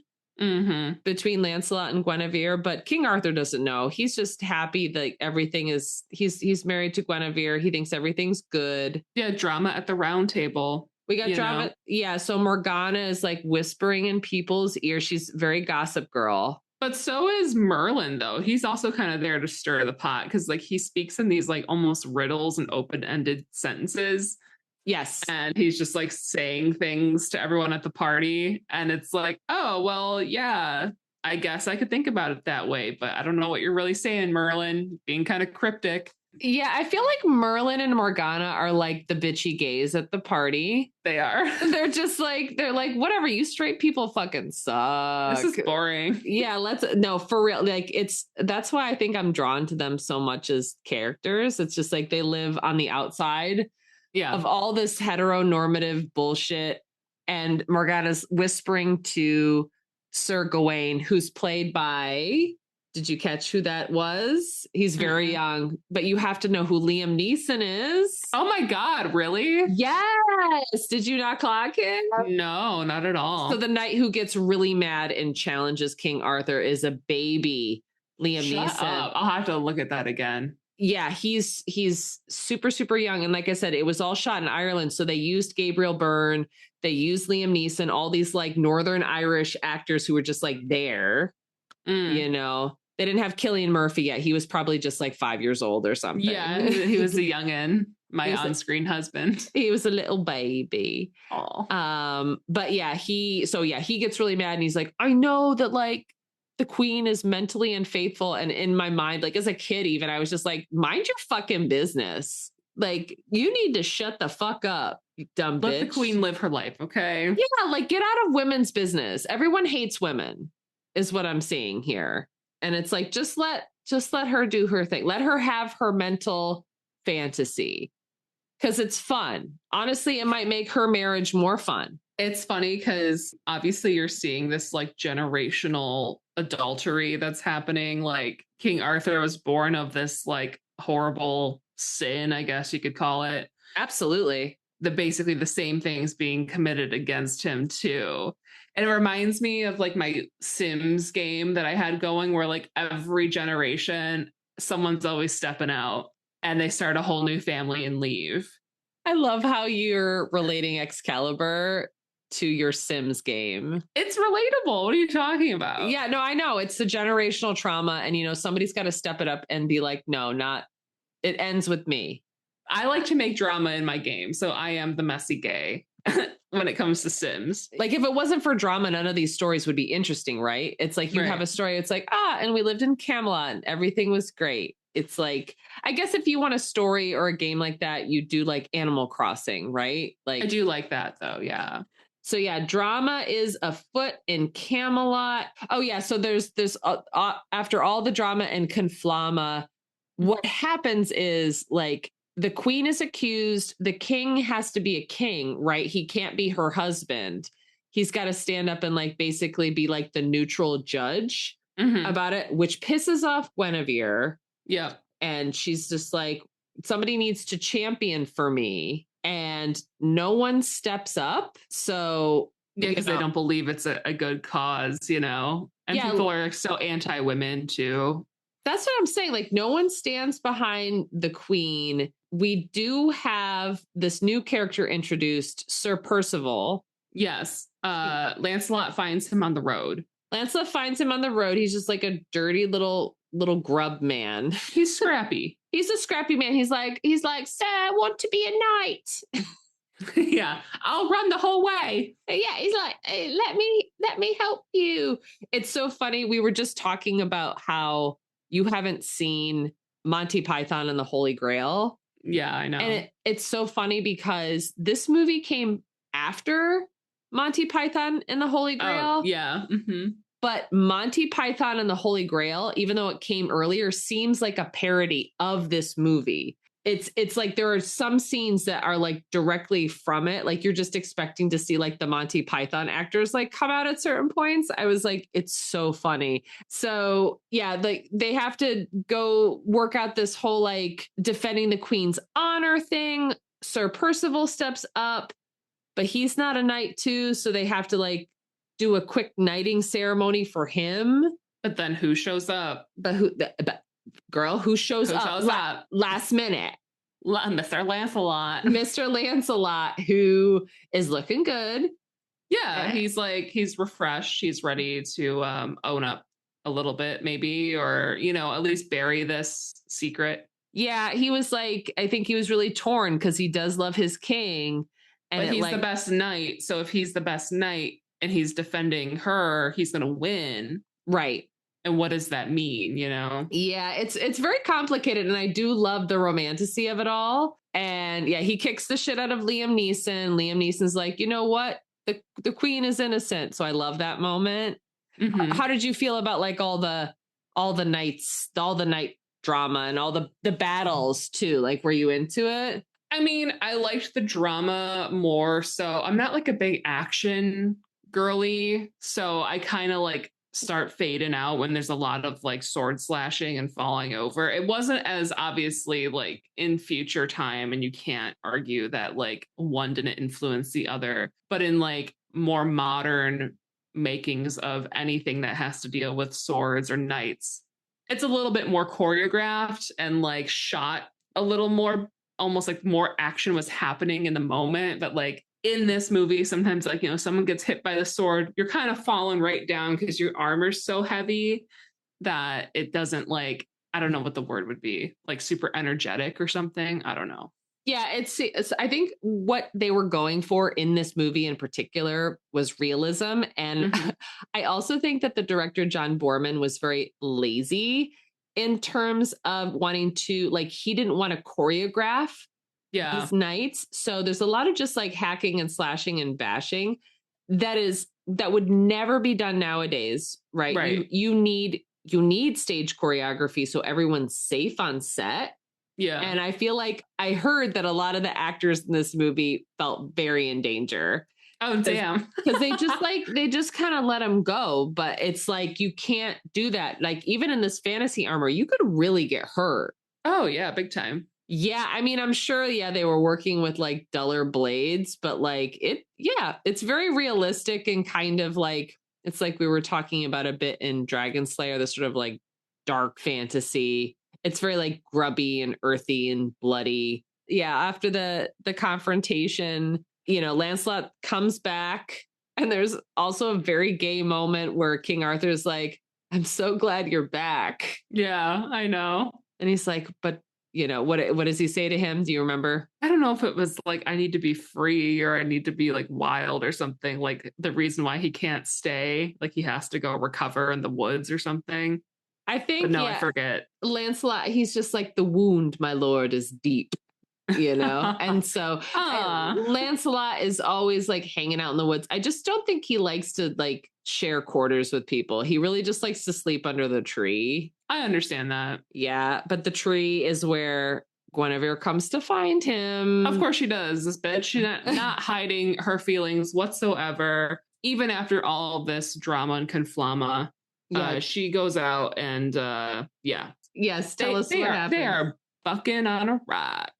between Lancelot and Guinevere, but King Arthur doesn't know. He's just happy that everything is he's married to Guinevere. He thinks everything's good. Yeah, drama at the round table. We got drama. Yeah, so Morgana is like whispering in people's ears. She's very gossip girl. But so is Merlin, though. He's also kind of there to stir the pot because like he speaks in these like almost riddles and open-ended sentences. Yes. And he's just like saying things to everyone at the party. And it's like, oh, well, yeah, I guess I could think about it that way. But I don't know what you're really saying, Merlin, being kind of cryptic. Yeah, I feel like Merlin and Morgana are like the bitchy gays at the party. They are. They're like, whatever, you straight people fucking suck. This is boring. Yeah, no, for real. Like that's why I think I'm drawn to them so much as characters. It's just like they live on the outside of all this heteronormative bullshit. And Morgana's whispering to Sir Gawain, who's played by, did you catch who that was? He's very young, but you have to know who Liam Neeson is. Oh my God, really? Yes. Did you not clock it? No, not at all. So the knight who gets really mad and challenges King Arthur is a baby Liam Neeson. Up. I'll have to look at that again. Yeah, he's super, super young. And like I said, it was all shot in Ireland. So they used Gabriel Byrne. They used Liam Neeson, all these like Northern Irish actors who were just like there, you know. They didn't have Cillian Murphy yet. He was probably just like 5 years old or something. Yeah, he was a youngin', my on-screen husband. He was a little baby. Aww. But yeah, he gets really mad and he's like, I know that like the queen is mentally unfaithful. And in my mind, like as a kid, even I was just like, mind your fucking business. Like you need to shut the fuck up, you dumb bitch. Let the queen live her life, okay? Yeah, like get out of women's business. Everyone hates women, is what I'm seeing here. And it's like, just let her do her thing. Let her have her mental fantasy because it's fun. Honestly, it might make her marriage more fun. It's funny because obviously you're seeing this like generational adultery that's happening. Like King Arthur was born of this like horrible sin, I guess you could call it. Absolutely. Basically the same things being committed against him too. And it reminds me of like my Sims game that I had going where like every generation, someone's always stepping out and they start a whole new family and leave. I love how you're relating Excalibur to your Sims game. It's relatable. What are you talking about? Yeah, no, I know. It's the generational trauma. And, you know, somebody's got to step it up and be like, no, it ends with me. I like to make drama in my game. So I am the messy gay. When it comes to Sims. Like if it wasn't for drama, none of these stories would be interesting, right? It's like you have a story, it's like, and we lived in Camelot and everything was great. It's like, I guess if you want a story or a game like that, you do like Animal Crossing, right? Like I do like that though, yeah. So yeah, drama is afoot in Camelot. Oh yeah, so there's after all the drama and conflama, what happens is like the queen is accused. The king has to be a king, right? He can't be her husband. He's got to stand up and like basically be like the neutral judge about it, which pisses off Guinevere. Yeah. And she's just like, somebody needs to champion for me. And no one steps up. So because they don't believe it's a good cause, you know? And people are so anti-women too. That's what I'm saying. Like no one stands behind the queen. We do have this new character introduced, Sir Percival. Yes. Lancelot finds him on the road. He's just like a dirty little little grub man. He's scrappy. He's a scrappy man. He's like, sir, I want to be a knight. Yeah, I'll run the whole way. Yeah, he's like, hey, let me help you. It's so funny. We were just talking about how you haven't seen Monty Python and the Holy Grail. Yeah, I know. And it's so funny because this movie came after Monty Python and the Holy Grail. Oh, yeah. Mm-hmm. But Monty Python and the Holy Grail, even though it came earlier, seems like a parody of this movie. It's like there are some scenes that are like directly from it. Like you're just expecting to see like the Monty Python actors like come out at certain points. I was like, it's so funny. So yeah, like they have to go work out this whole like defending the Queen's honor thing. Sir Percival steps up, but he's not a knight too. So they have to like do a quick knighting ceremony for him. But then who shows up? But who shows up last minute? Mr. Lancelot. Mr. Lancelot, who is looking good. Yeah, he's refreshed. He's ready to own up a little bit, maybe, or, you know, at least bury this secret. Yeah, he was like, I think he was really torn because he does love his king. And but he's the best knight. So if he's the best knight and he's defending her, he's going to win. Right. And what does that mean, you know? Yeah, it's very complicated. And I do love the romantasy of it all. And yeah, he kicks the shit out of Liam Neeson. Liam Neeson's like, you know what? The queen is innocent. So I love that moment. Mm-hmm. How did you feel about like all the night drama and all the battles too? Like, were you into it? I mean, I liked the drama more. So I'm not like a big action girly. So I kind of like start fading out when there's a lot of like sword slashing and falling over. It wasn't as obviously like in future time, and you can't argue that like one didn't influence the other, but in like more modern makings of anything that has to deal with swords or knights, it's a little bit more choreographed and like shot a little more, almost like more action was happening in the moment. But like in this movie, sometimes like, you know, someone gets hit by the sword, you're kind of falling right down because your armor's so heavy that it doesn't like, I don't know what the word would be, like super energetic or something. I don't know. Yeah, it's I think what they were going for in this movie in particular was realism. And mm-hmm. I also think that the director, John Boorman, was very lazy in terms of wanting to, like, he didn't want to choreograph these knights. So there's a lot of just like hacking and slashing and bashing that would never be done nowadays, right? Right. You need stage choreography so everyone's safe on set. Yeah. And I feel like I heard that a lot of the actors in this movie felt very in danger. Oh, damn. Because they just kind of let them go. But it's like, you can't do that. Like, even in this fantasy armor, you could really get hurt. Oh, yeah. Big time. Yeah. I mean, I'm sure, they were working with like duller blades, but like it's very realistic and kind of like, it's like we were talking about a bit in Dragon Slayer, this sort of like dark fantasy. It's very like grubby and earthy and bloody. Yeah. After the confrontation, Lancelot comes back, and there's also a very gay moment where King Arthur's like, I'm so glad you're back. Yeah, I know. And he's like, but what does he say to him? Do you remember? I don't know if it was like, I need to be free or I need to be like wild or something, like the reason why he can't stay, like he has to go recover in the woods or something. I think, I forget. Lancelot, he's just like, the wound, my lord, is deep, and so Lancelot is always like hanging out in the woods. I just don't think he likes to like share quarters with people. He really just likes to sleep under the tree. I understand that. Yeah, but the tree is where Guinevere comes to find him. Of course she does, this bitch. She's not hiding her feelings whatsoever. Even after all of this drama and conflama, she goes out and Yes, tell us what happened. They are bucking on a rock.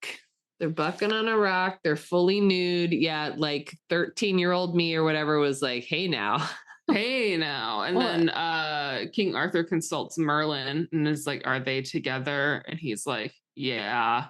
They're bucking on a rock. They're fully nude. Yeah, like 13-year-old me or whatever was like, hey now. Hey now. And then King Arthur consults Merlin and is like, are they together? And he's like, yeah.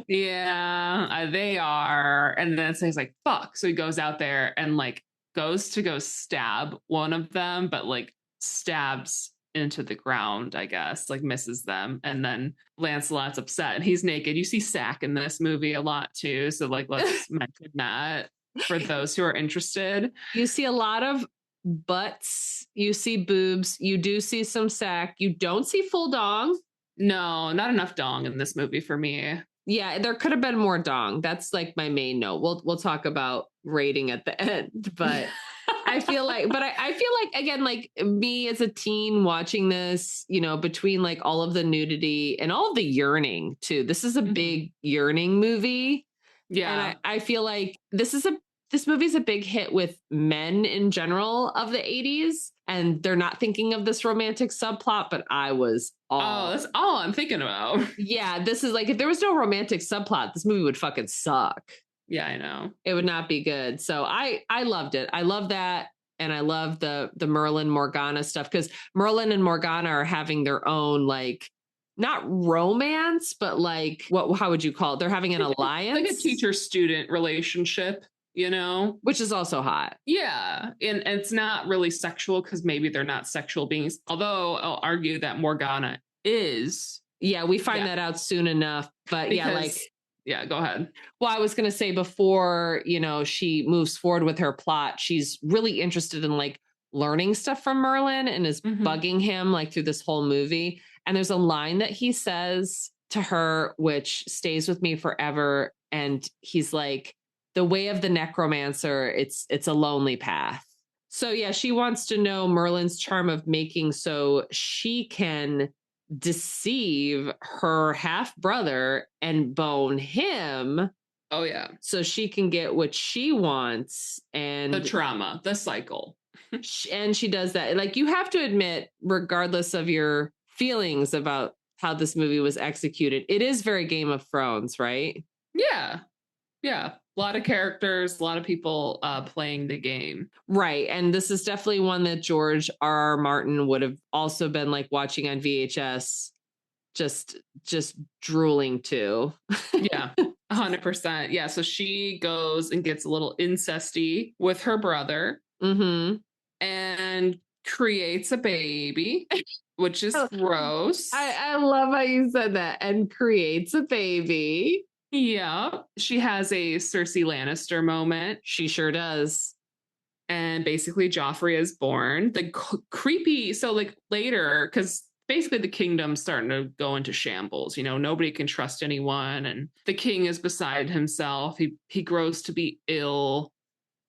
Yeah, they are. And then so he's like, fuck. So he goes out there and like goes to go stab one of them, but like stabs into the ground, I guess, like misses them. And then Lancelot's upset and he's naked. You see sack in this movie a lot too. So like, let's mention that for those who are interested. You see a lot of butts. You see boobs. You do see some sack. You don't see full dong. No, not enough dong in this movie for me. Yeah, there could have been more dong. That's like my main note. We'll talk about rating at the end, but I feel like again, like me as a teen watching this, you know, between like all of the nudity and all of the yearning too. This is a big yearning movie. Yeah. And I feel like this movie's a big hit with men in general of the 80s. And they're not thinking of this romantic subplot, but I was all. Oh, that's all I'm thinking about. Yeah, this is like, if there was no romantic subplot, this movie would fucking suck. Yeah, I know. It would not be good. So I loved it. I love that. And I love the Merlin Morgana stuff, because Merlin and Morgana are having their own, like, not romance, but like, how would you call it? They're having an alliance. Like a teacher-student relationship, you know? Which is also hot. Yeah. And it's not really sexual because maybe they're not sexual beings. Although I'll argue that Morgana is. Yeah, we find that out soon enough. But yeah, go ahead. Well, I was going to say, before, you know, she moves forward with her plot, she's really interested in like learning stuff from Merlin and is bugging him like through this whole movie. And there's a line that he says to her, which stays with me forever. And he's like, the way of the necromancer, it's a lonely path. So yeah, she wants to know Merlin's charm of making so she can deceive her half brother and bone him. Oh yeah. So she can get what she wants, and the trauma, the cycle. And she does that. Like, you have to admit, regardless of your feelings about how this movie was executed, it is very Game of Thrones, right? Yeah. Yeah. A lot of characters, a lot of people playing the game. Right. And this is definitely one that George R.R. Martin would have also been like watching on VHS, just drooling to. Yeah, 100%. Yeah. So she goes and gets a little incesty with her brother and creates a baby, which is gross. I love how you said that. And creates a baby. Yeah, she has a Cersei Lannister moment. She sure does. And basically Joffrey is born. The creepy, so like later, because basically the kingdom's starting to go into shambles. You know, nobody can trust anyone. And the king is beside himself. He grows to be ill.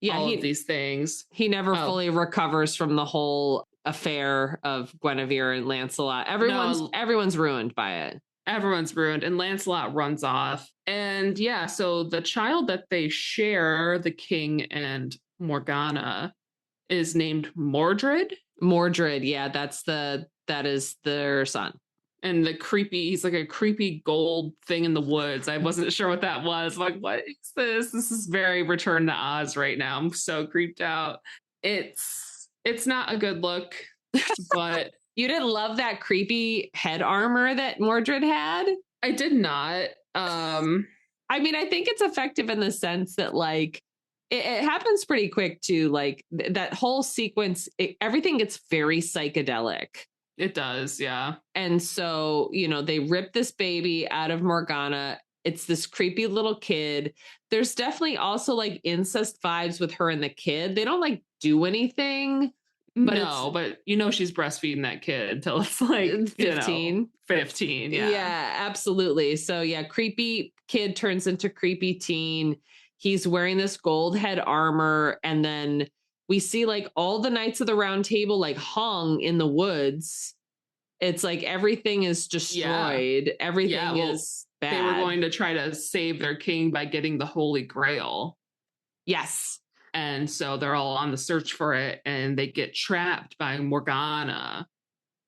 Yeah, all of these things. He never fully recovers from the whole affair of Guinevere and Lancelot. Everyone's ruined by it. Everyone's ruined, and Lancelot runs off. And yeah, so the child that they share, the king and Morgana, is named Mordred. Mordred, yeah, that is their son. And he's like a creepy gold thing in the woods. I wasn't sure what that was. I'm like, what is this? This is very Return to Oz right now. I'm so creeped out. It's not a good look, but you didn't love that creepy head armor that Mordred had? I did not. I mean, I think it's effective in the sense that, like, it happens pretty quick too. Like, that whole sequence, everything gets very psychedelic. It does, yeah. And so, you know, they rip this baby out of Morgana. It's this creepy little kid. There's definitely also like incest vibes with her and the kid. They don't like do anything. But you know she's breastfeeding that kid until it's like 15. 15, yeah. Yeah, absolutely. So yeah, creepy kid turns into creepy teen. He's wearing this gold head armor, and then we see like all the Knights of the Round Table like hung in the woods. It's like everything is destroyed. Yeah. Everything is bad. They were going to try to save their king by getting the Holy Grail. Yes. And so they're all on the search for it, and they get trapped by Morgana.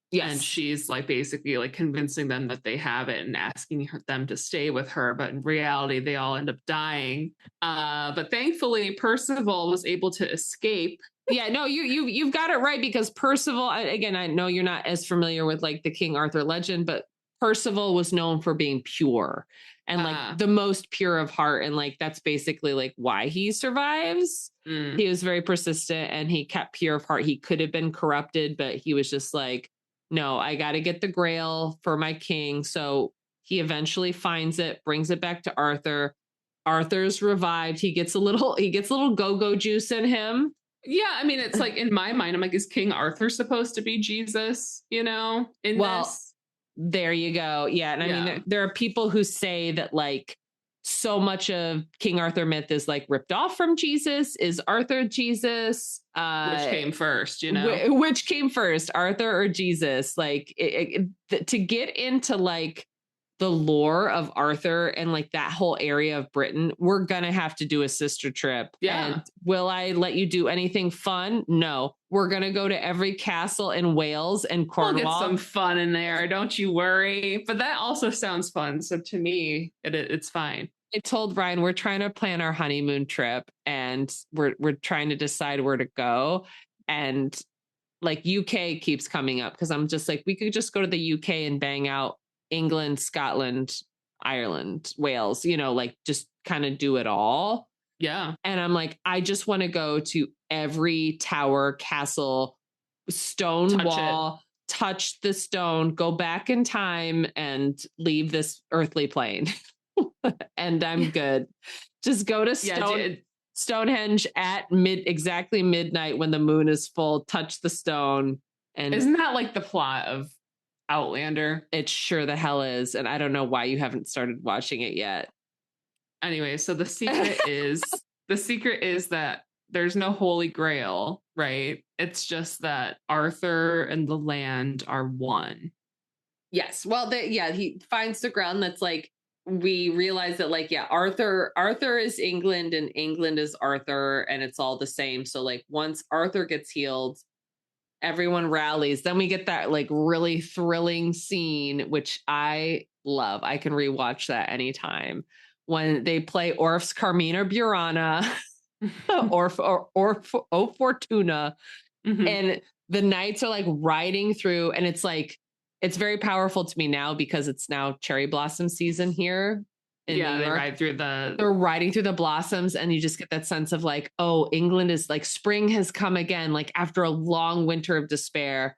Yes. And she's like basically like convincing them that they have it and asking them to stay with her. But in reality, they all end up dying. But thankfully, Percival was able to escape. Yeah, no, you've got it right, because Percival, again, I know you're not as familiar with like the King Arthur legend, but Percival was known for being pure and like the most pure of heart. And like, that's basically like why he survives. He was very persistent and he kept pure of heart. He could have been corrupted, but he was just like, no, I got to get the grail for my king. So he eventually finds it, brings it back to Arthur. Arthur's revived. He gets a little go-go juice in him. Yeah, I mean, it's like in my mind, I'm like, is King Arthur supposed to be Jesus, in this? There you go. Yeah. And I mean, there are people who say that like so much of King Arthur myth is like ripped off from Jesus. Is Arthur Jesus? Which came first, Which came first, Arthur or Jesus? Like to get into like the lore of Arthur and like that whole area of Britain, we're gonna have to do a sister trip. Yeah. And will I let you do anything fun? No. We're gonna go to every castle in Wales and Cornwall. We'll get some fun in there, don't you worry. But that also sounds fun. So to me, it's fine. I told Ryan we're trying to plan our honeymoon trip and we're trying to decide where to go. And like UK keeps coming up because I'm just like, we could just go to the UK and bang out England, Scotland, Ireland, Wales, like just kind of do it all. Yeah. And I'm like, I just want to go to every tower, castle, stone wall, touch the stone, go back in time and leave this earthly plane. And I'm good. Just go to Stonehenge at exactly midnight when the moon is full, touch the stone. And isn't that like the plot of Outlander? It sure the hell is. And I don't know why you haven't started watching it yet. Anyway, so the secret is that there's no holy grail, right? It's just that Arthur and the land are one. Yes. Well, he finds the ground that's like, we realize that like, yeah, Arthur is England and England is Arthur and it's all the same. So like once Arthur gets healed, everyone rallies. Then we get that like really thrilling scene, which I love. I can rewatch that anytime when they play Orf's Carmina Burana or Fortuna. Mm-hmm. And the knights are like riding through and it's like, it's very powerful to me now because it's now cherry blossom season here in New York. They're riding through the blossoms and you just get that sense of like, oh, England is like spring has come again. Like after a long winter of despair,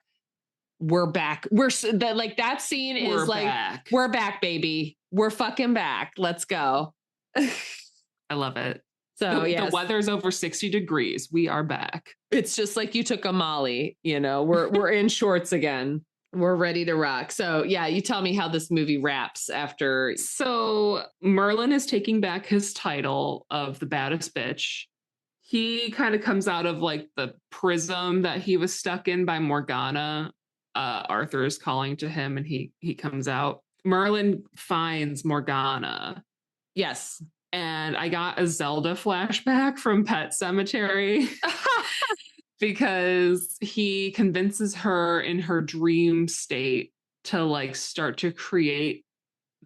we're back. That scene is like, back. We're back, baby. We're fucking back. Let's go. I love it. So the weather's over 60 degrees. We are back. It's just like you took a Molly, we're in shorts again. We're ready to rock. So yeah, you tell me how this movie wraps after. So Merlin is taking back his title of the baddest bitch. He kind of comes out of like the prism that he was stuck in by Morgana. Arthur is calling to him and he comes out. Merlin finds Morgana. Yes. And I got a Zelda flashback from Pet Sematary. Because he convinces her in her dream state to like start to create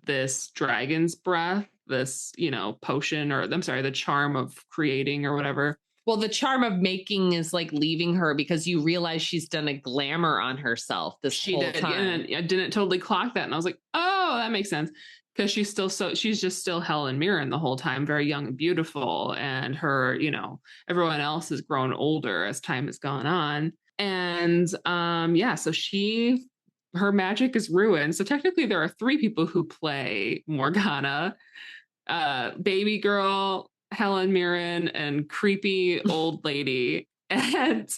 this dragon's breath, this, potion, or I'm sorry, the charm of creating or whatever. Well, the charm of making is like leaving her because you realize she's done a glamour on herself she whole did, time. And I didn't totally clock that. And I was like, oh, that makes sense. Because she's just still Helen Mirren the whole time, very young and beautiful. And her, everyone else has grown older as time has gone on. And so her magic is ruined. So technically there are 3 people who play Morgana, baby girl, Helen Mirren, and creepy old lady. And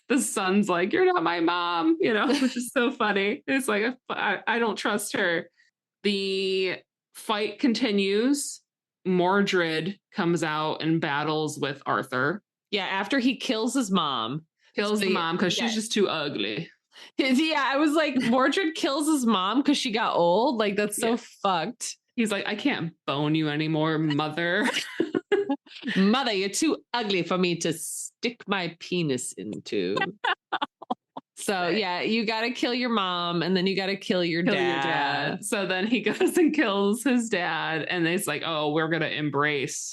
the son's like, you're not my mom, which is so funny. It's like, I don't trust her. The fight continues. Mordred comes out and battles with Arthur. Yeah, after he kills his mom. Kills the mom because she's just too ugly. Yeah, I was like, Mordred kills his mom because she got old? Like, that's so fucked. He's like, I can't bone you anymore, mother. Mother, you're too ugly for me to stick my penis into. So yeah, you got to kill your mom and then you got to kill your dad. So then he goes and kills his dad and it's like, oh, we're going to embrace,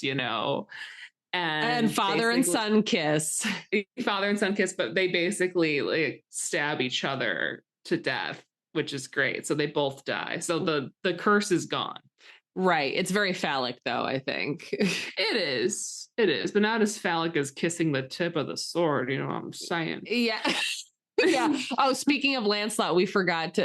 and father and son kiss. Father and son kiss, but they basically like stab each other to death, which is great. So they both die. So the curse is gone. Right. It's very phallic though, I think. It is, but not as phallic as kissing the tip of the sword. You know what I'm saying? Yeah. Yeah. Oh, speaking of Lancelot, we forgot to,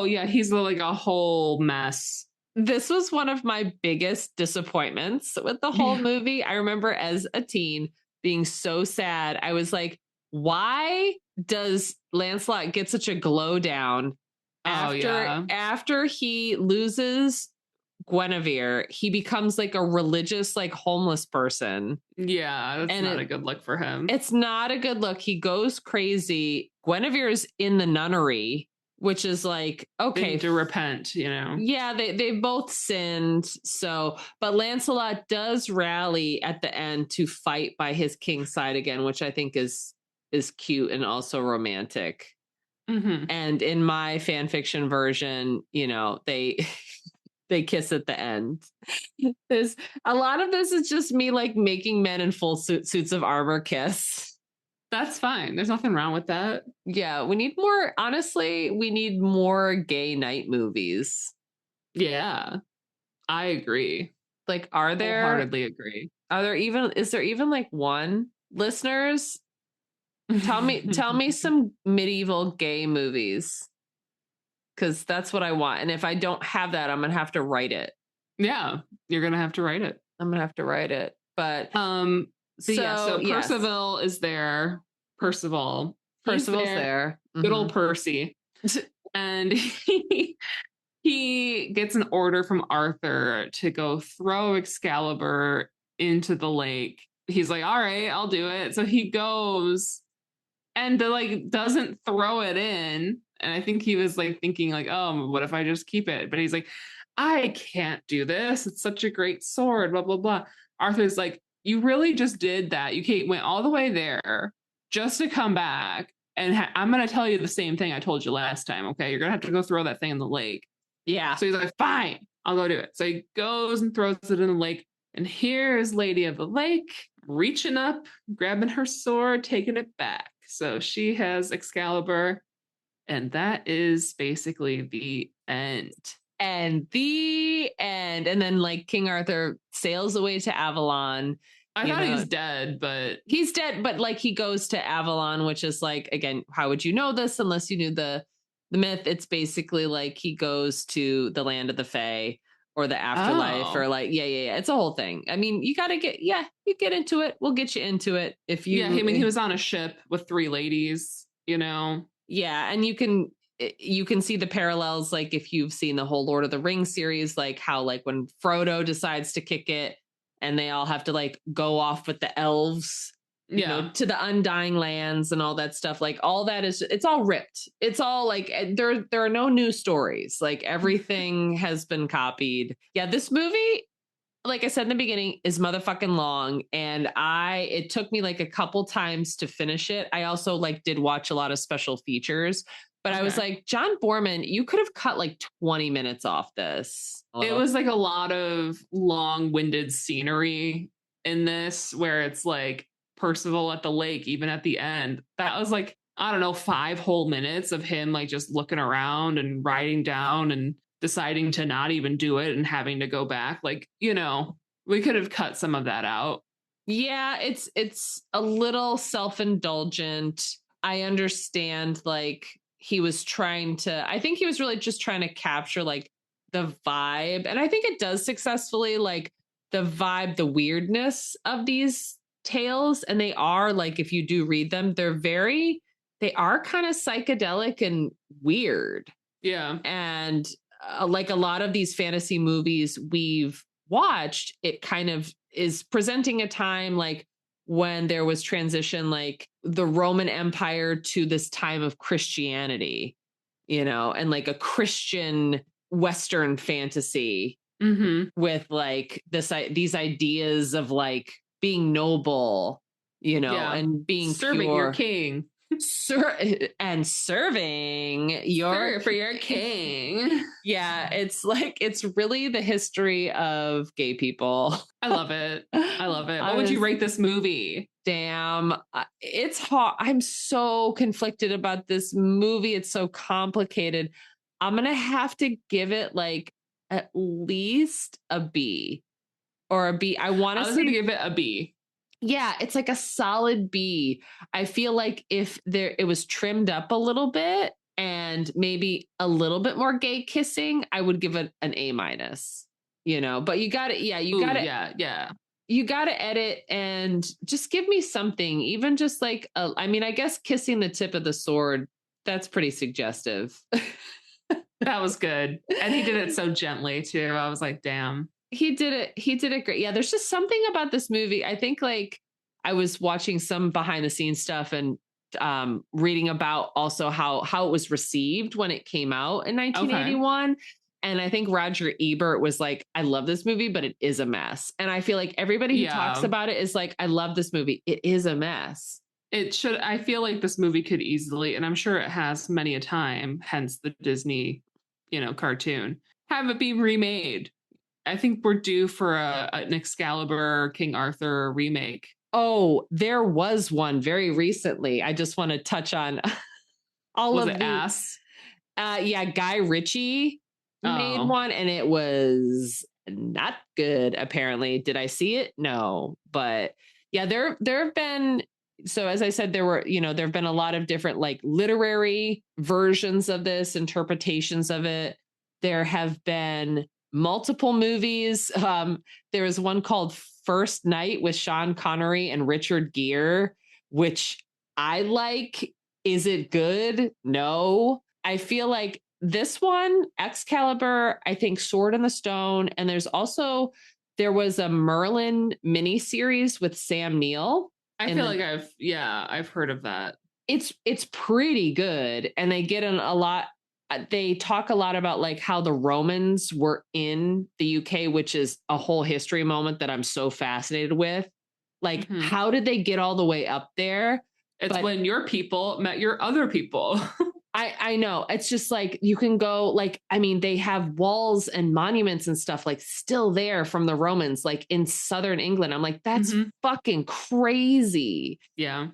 yeah, he's like a whole mess. This was one of my biggest disappointments with the whole movie. I remember as a teen being so sad. I was like, why does Lancelot get such a glow down after he loses Guinevere? He becomes like a religious, like homeless person. Yeah, that's not a good look for him. It's not a good look. He goes crazy. Guinevere's in the nunnery, which is like, okay, they need to repent, Yeah, they both sinned. So, but Lancelot does rally at the end to fight by his king's side again, which I think is cute and also romantic. Mm-hmm. And in my fan fiction version, they they kiss at the end. There's a lot of this is just me like making men in full suits of armor kiss. That's fine. There's nothing wrong with that. Yeah, we need more. Honestly, we need more gay night movies. Yeah, I agree. Like, are there? Wholeheartedly agree. Is there even like one? Listeners, tell me some medieval gay movies, because that's what I want. And if I don't have that, I'm gonna have to write it. Yeah, you're gonna have to write it. I'm gonna have to write it. But so Percival is there. Percival's there. Good old Percy. And he gets an order from Arthur to go throw Excalibur into the lake. He's like, all right, I'll do it. So he goes and doesn't throw it in. And I think he was like thinking like, oh, what if I just keep it? But he's like, I can't do this. It's such a great sword, blah, blah, blah. Arthur's like, you really just did that. You went all the way there just to come back. And I'm going to tell you the same thing I told you last time. Okay. You're going to have to go throw that thing in the lake. Yeah. So he's like, fine, I'll go do it. So he goes and throws it in the lake. And here's Lady of the Lake reaching up, grabbing her sword, taking it back. So she has Excalibur. And that is basically the end. And then like King Arthur sails away to Avalon. I thought he's dead, but he's dead. But like he goes to Avalon, which is like, again, how would you know this unless you knew the myth? It's basically like he goes to the land of the Fae or the afterlife or like, yeah. It's a whole thing. I mean, you got to you get into it. We'll get you into it. If you, he was on a ship with 3 ladies, Yeah. And you can see the parallels. Like if you've seen the whole Lord of the Rings series, like how like when Frodo decides to kick it and they all have to like go off with the elves, to the Undying Lands and all that stuff. Like all that it's all ripped. It's all like there are no new stories. Like everything has been copied. Yeah, this movie, like I said in the beginning, is motherfucking long. And it took me like a couple times to finish it. I also like did watch a lot of special features, but I was like, John Boorman, you could have cut like 20 minutes off this. It was like a lot of long-winded scenery in this where it's like Percival at the lake, even at the end. That was like, I don't know, 5 whole minutes of him like just looking around and writing down and deciding to not even do it and having to go back. Like, we could have cut some of that out. Yeah, it's a little self-indulgent. I understand like he was I think he was really just trying to capture like the vibe. And I think it does successfully, like the vibe, the weirdness of these tales. And they are like, if you do read them, they are kind of psychedelic and weird. Yeah. And like a lot of these fantasy movies we've watched, it kind of is presenting a time like when there was transition, like the Roman Empire to this time of Christianity, and like a Christian Western fantasy with like these ideas of like being noble, and being serving pure. Your king. And serving for your king. Yeah, it's really the history of gay people. I love it. What would you rate this movie? Damn, it's hard. I'm so conflicted about this movie. It's so complicated. I'm gonna have to give it like at least a B or a B. I want to give it a B. Yeah, it's like a solid B. I feel like if it was trimmed up a little bit and maybe a little bit more gay kissing, I would give it an A minus. But you got to, yeah, you got to edit and just give me something, even just like, I mean, I guess kissing the tip of the sword, that's pretty suggestive. That was good. And he did it so gently too. I was like, damn. He did it great. Yeah, there's just something about this movie. I think like I was watching some behind the scenes stuff and reading about also how it was received when it came out in 1981. Okay. And I think Roger Ebert was like, I love this movie, but it is a mess. And I feel like everybody who talks about it is like, I love this movie. It is a mess. I feel like this movie could easily, and I'm sure it has many a time, hence the Disney, cartoon, have it be remade. I think we're due for an Excalibur King Arthur remake. Oh, there was one very recently. I just want to touch on all was of it the ass. Yeah, Guy Ritchie made one, and it was not good. Apparently, did I see it? No, but yeah, there have been. So as I said, there have been a lot of different like literary versions of this, interpretations of it. There have been multiple movies. There was one called First Night with Sean Connery and Richard Gere, which I like. Is it good? No. I feel like this one, Excalibur, I think Sword in the Stone, and there was a Merlin miniseries with Sam Neill. I feel like I've heard of that. It's pretty good, and they get in a lot. They talk a lot about like how the Romans were in the UK, which is a whole history moment that I'm so fascinated with. Like, how did they get all the way up there? It's when your people met your other people. I know. It's just like you can go like, I mean, they have walls and monuments and stuff like still there from the Romans, like in southern England. I'm like, that's fucking crazy. Yeah.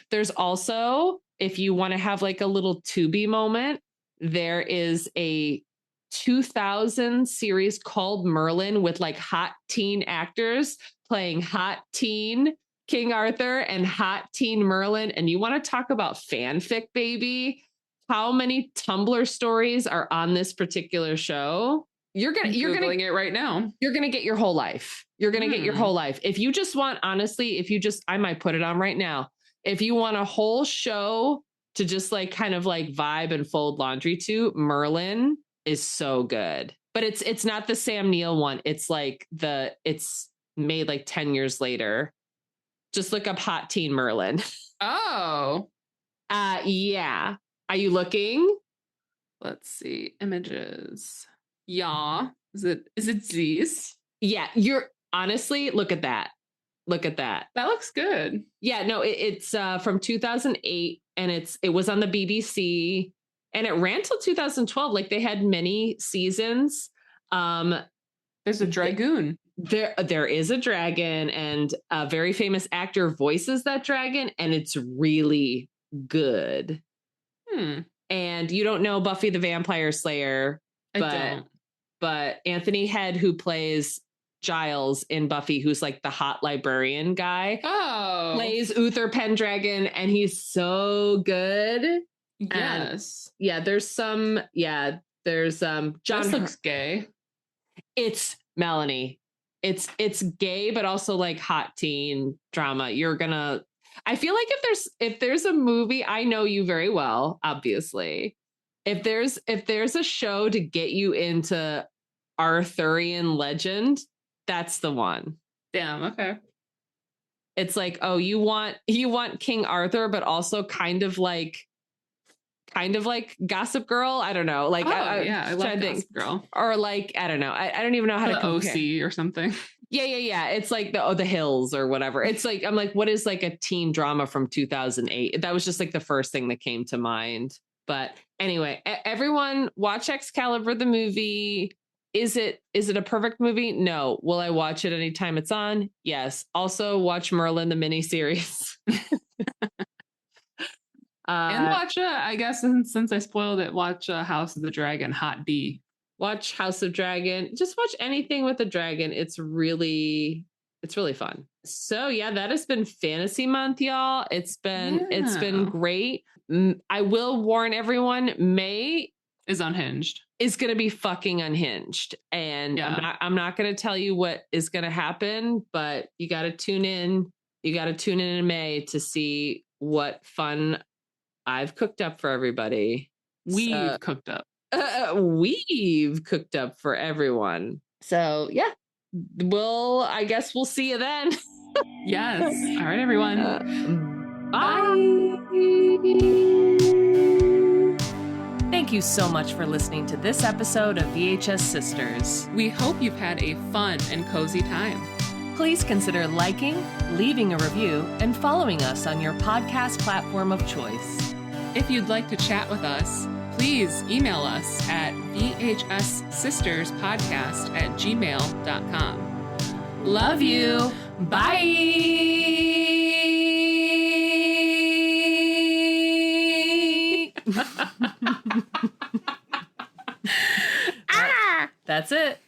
There's also, if you want to have like a little Tubi moment, there is a 2000 series called Merlin with like hot teen actors playing hot teen King Arthur and hot teen Merlin. And you want to talk about fanfic, baby? How many Tumblr stories are on this particular show? You're gonna it right now. You're gonna get your whole life. You're gonna get your whole life. If you just want, honestly, I might put it on right now. If you want a whole show to just like kind of like vibe and fold laundry to, Merlin is so good. But it's not the Sam Neill one. It's like it's made like 10 years later. Just look up Hot Teen Merlin. Oh. Yeah. Are you looking? Let's see. Images. Yeah. Is it these? Yeah. You're honestly, look at that. Look at that. That looks good. Yeah. No, it's from 2008 and it was on the BBC and it ran till 2012. Like they had many seasons. There's a dragoon. There is a dragon and a very famous actor voices that dragon and it's really good. And you don't know Buffy the Vampire Slayer, but Anthony Head, who plays Giles in Buffy, who's like the hot librarian guy, plays Uther Pendragon, and he's so good. Yes. And there's John. This looks gay. It's Melanie. It's gay, but also like hot teen drama. I feel like if there's a movie, I know you very well, obviously. If there's a show to get you into Arthurian legend, that's the one. Damn, okay. It's like, oh, you want King Arthur, but also kind of like Gossip Girl. I don't know. Like, I love Gossip Girl. Or like, I don't know. I don't even know how to compare. OC or something. Yeah. It's like the Hills or whatever. It's like, I'm like, what is like a teen drama from 2008? That was just like the first thing that came to mind. But anyway, everyone watch Excalibur, the movie. Is it a perfect movie? No. Will I watch it anytime it's on? Yes. Also watch Merlin, the miniseries. And watch, I guess since I spoiled it, watch House of the Dragon, Hot D. Watch House of Dragon. Just watch anything with a dragon. It's really, It's really fun. So yeah, that has been fantasy month, y'all. It's been great. I will warn everyone, May is unhinged. Is going to be fucking unhinged. And I'm not going to tell you what is going to happen, but you got to tune in. You got to tune in May to see what fun I've cooked up for everybody. We've cooked up for everyone. So yeah, I guess we'll see you then. Yes. All right, everyone. Bye. Thank you so much for listening to this episode of VHS Sisters. We hope you've had a fun and cozy time. Please consider liking, leaving a review, and following us on your podcast platform of choice. If you'd like to chat with us, please email us at VHSsisterspodcast@gmail.com. Love you. Bye. That's it.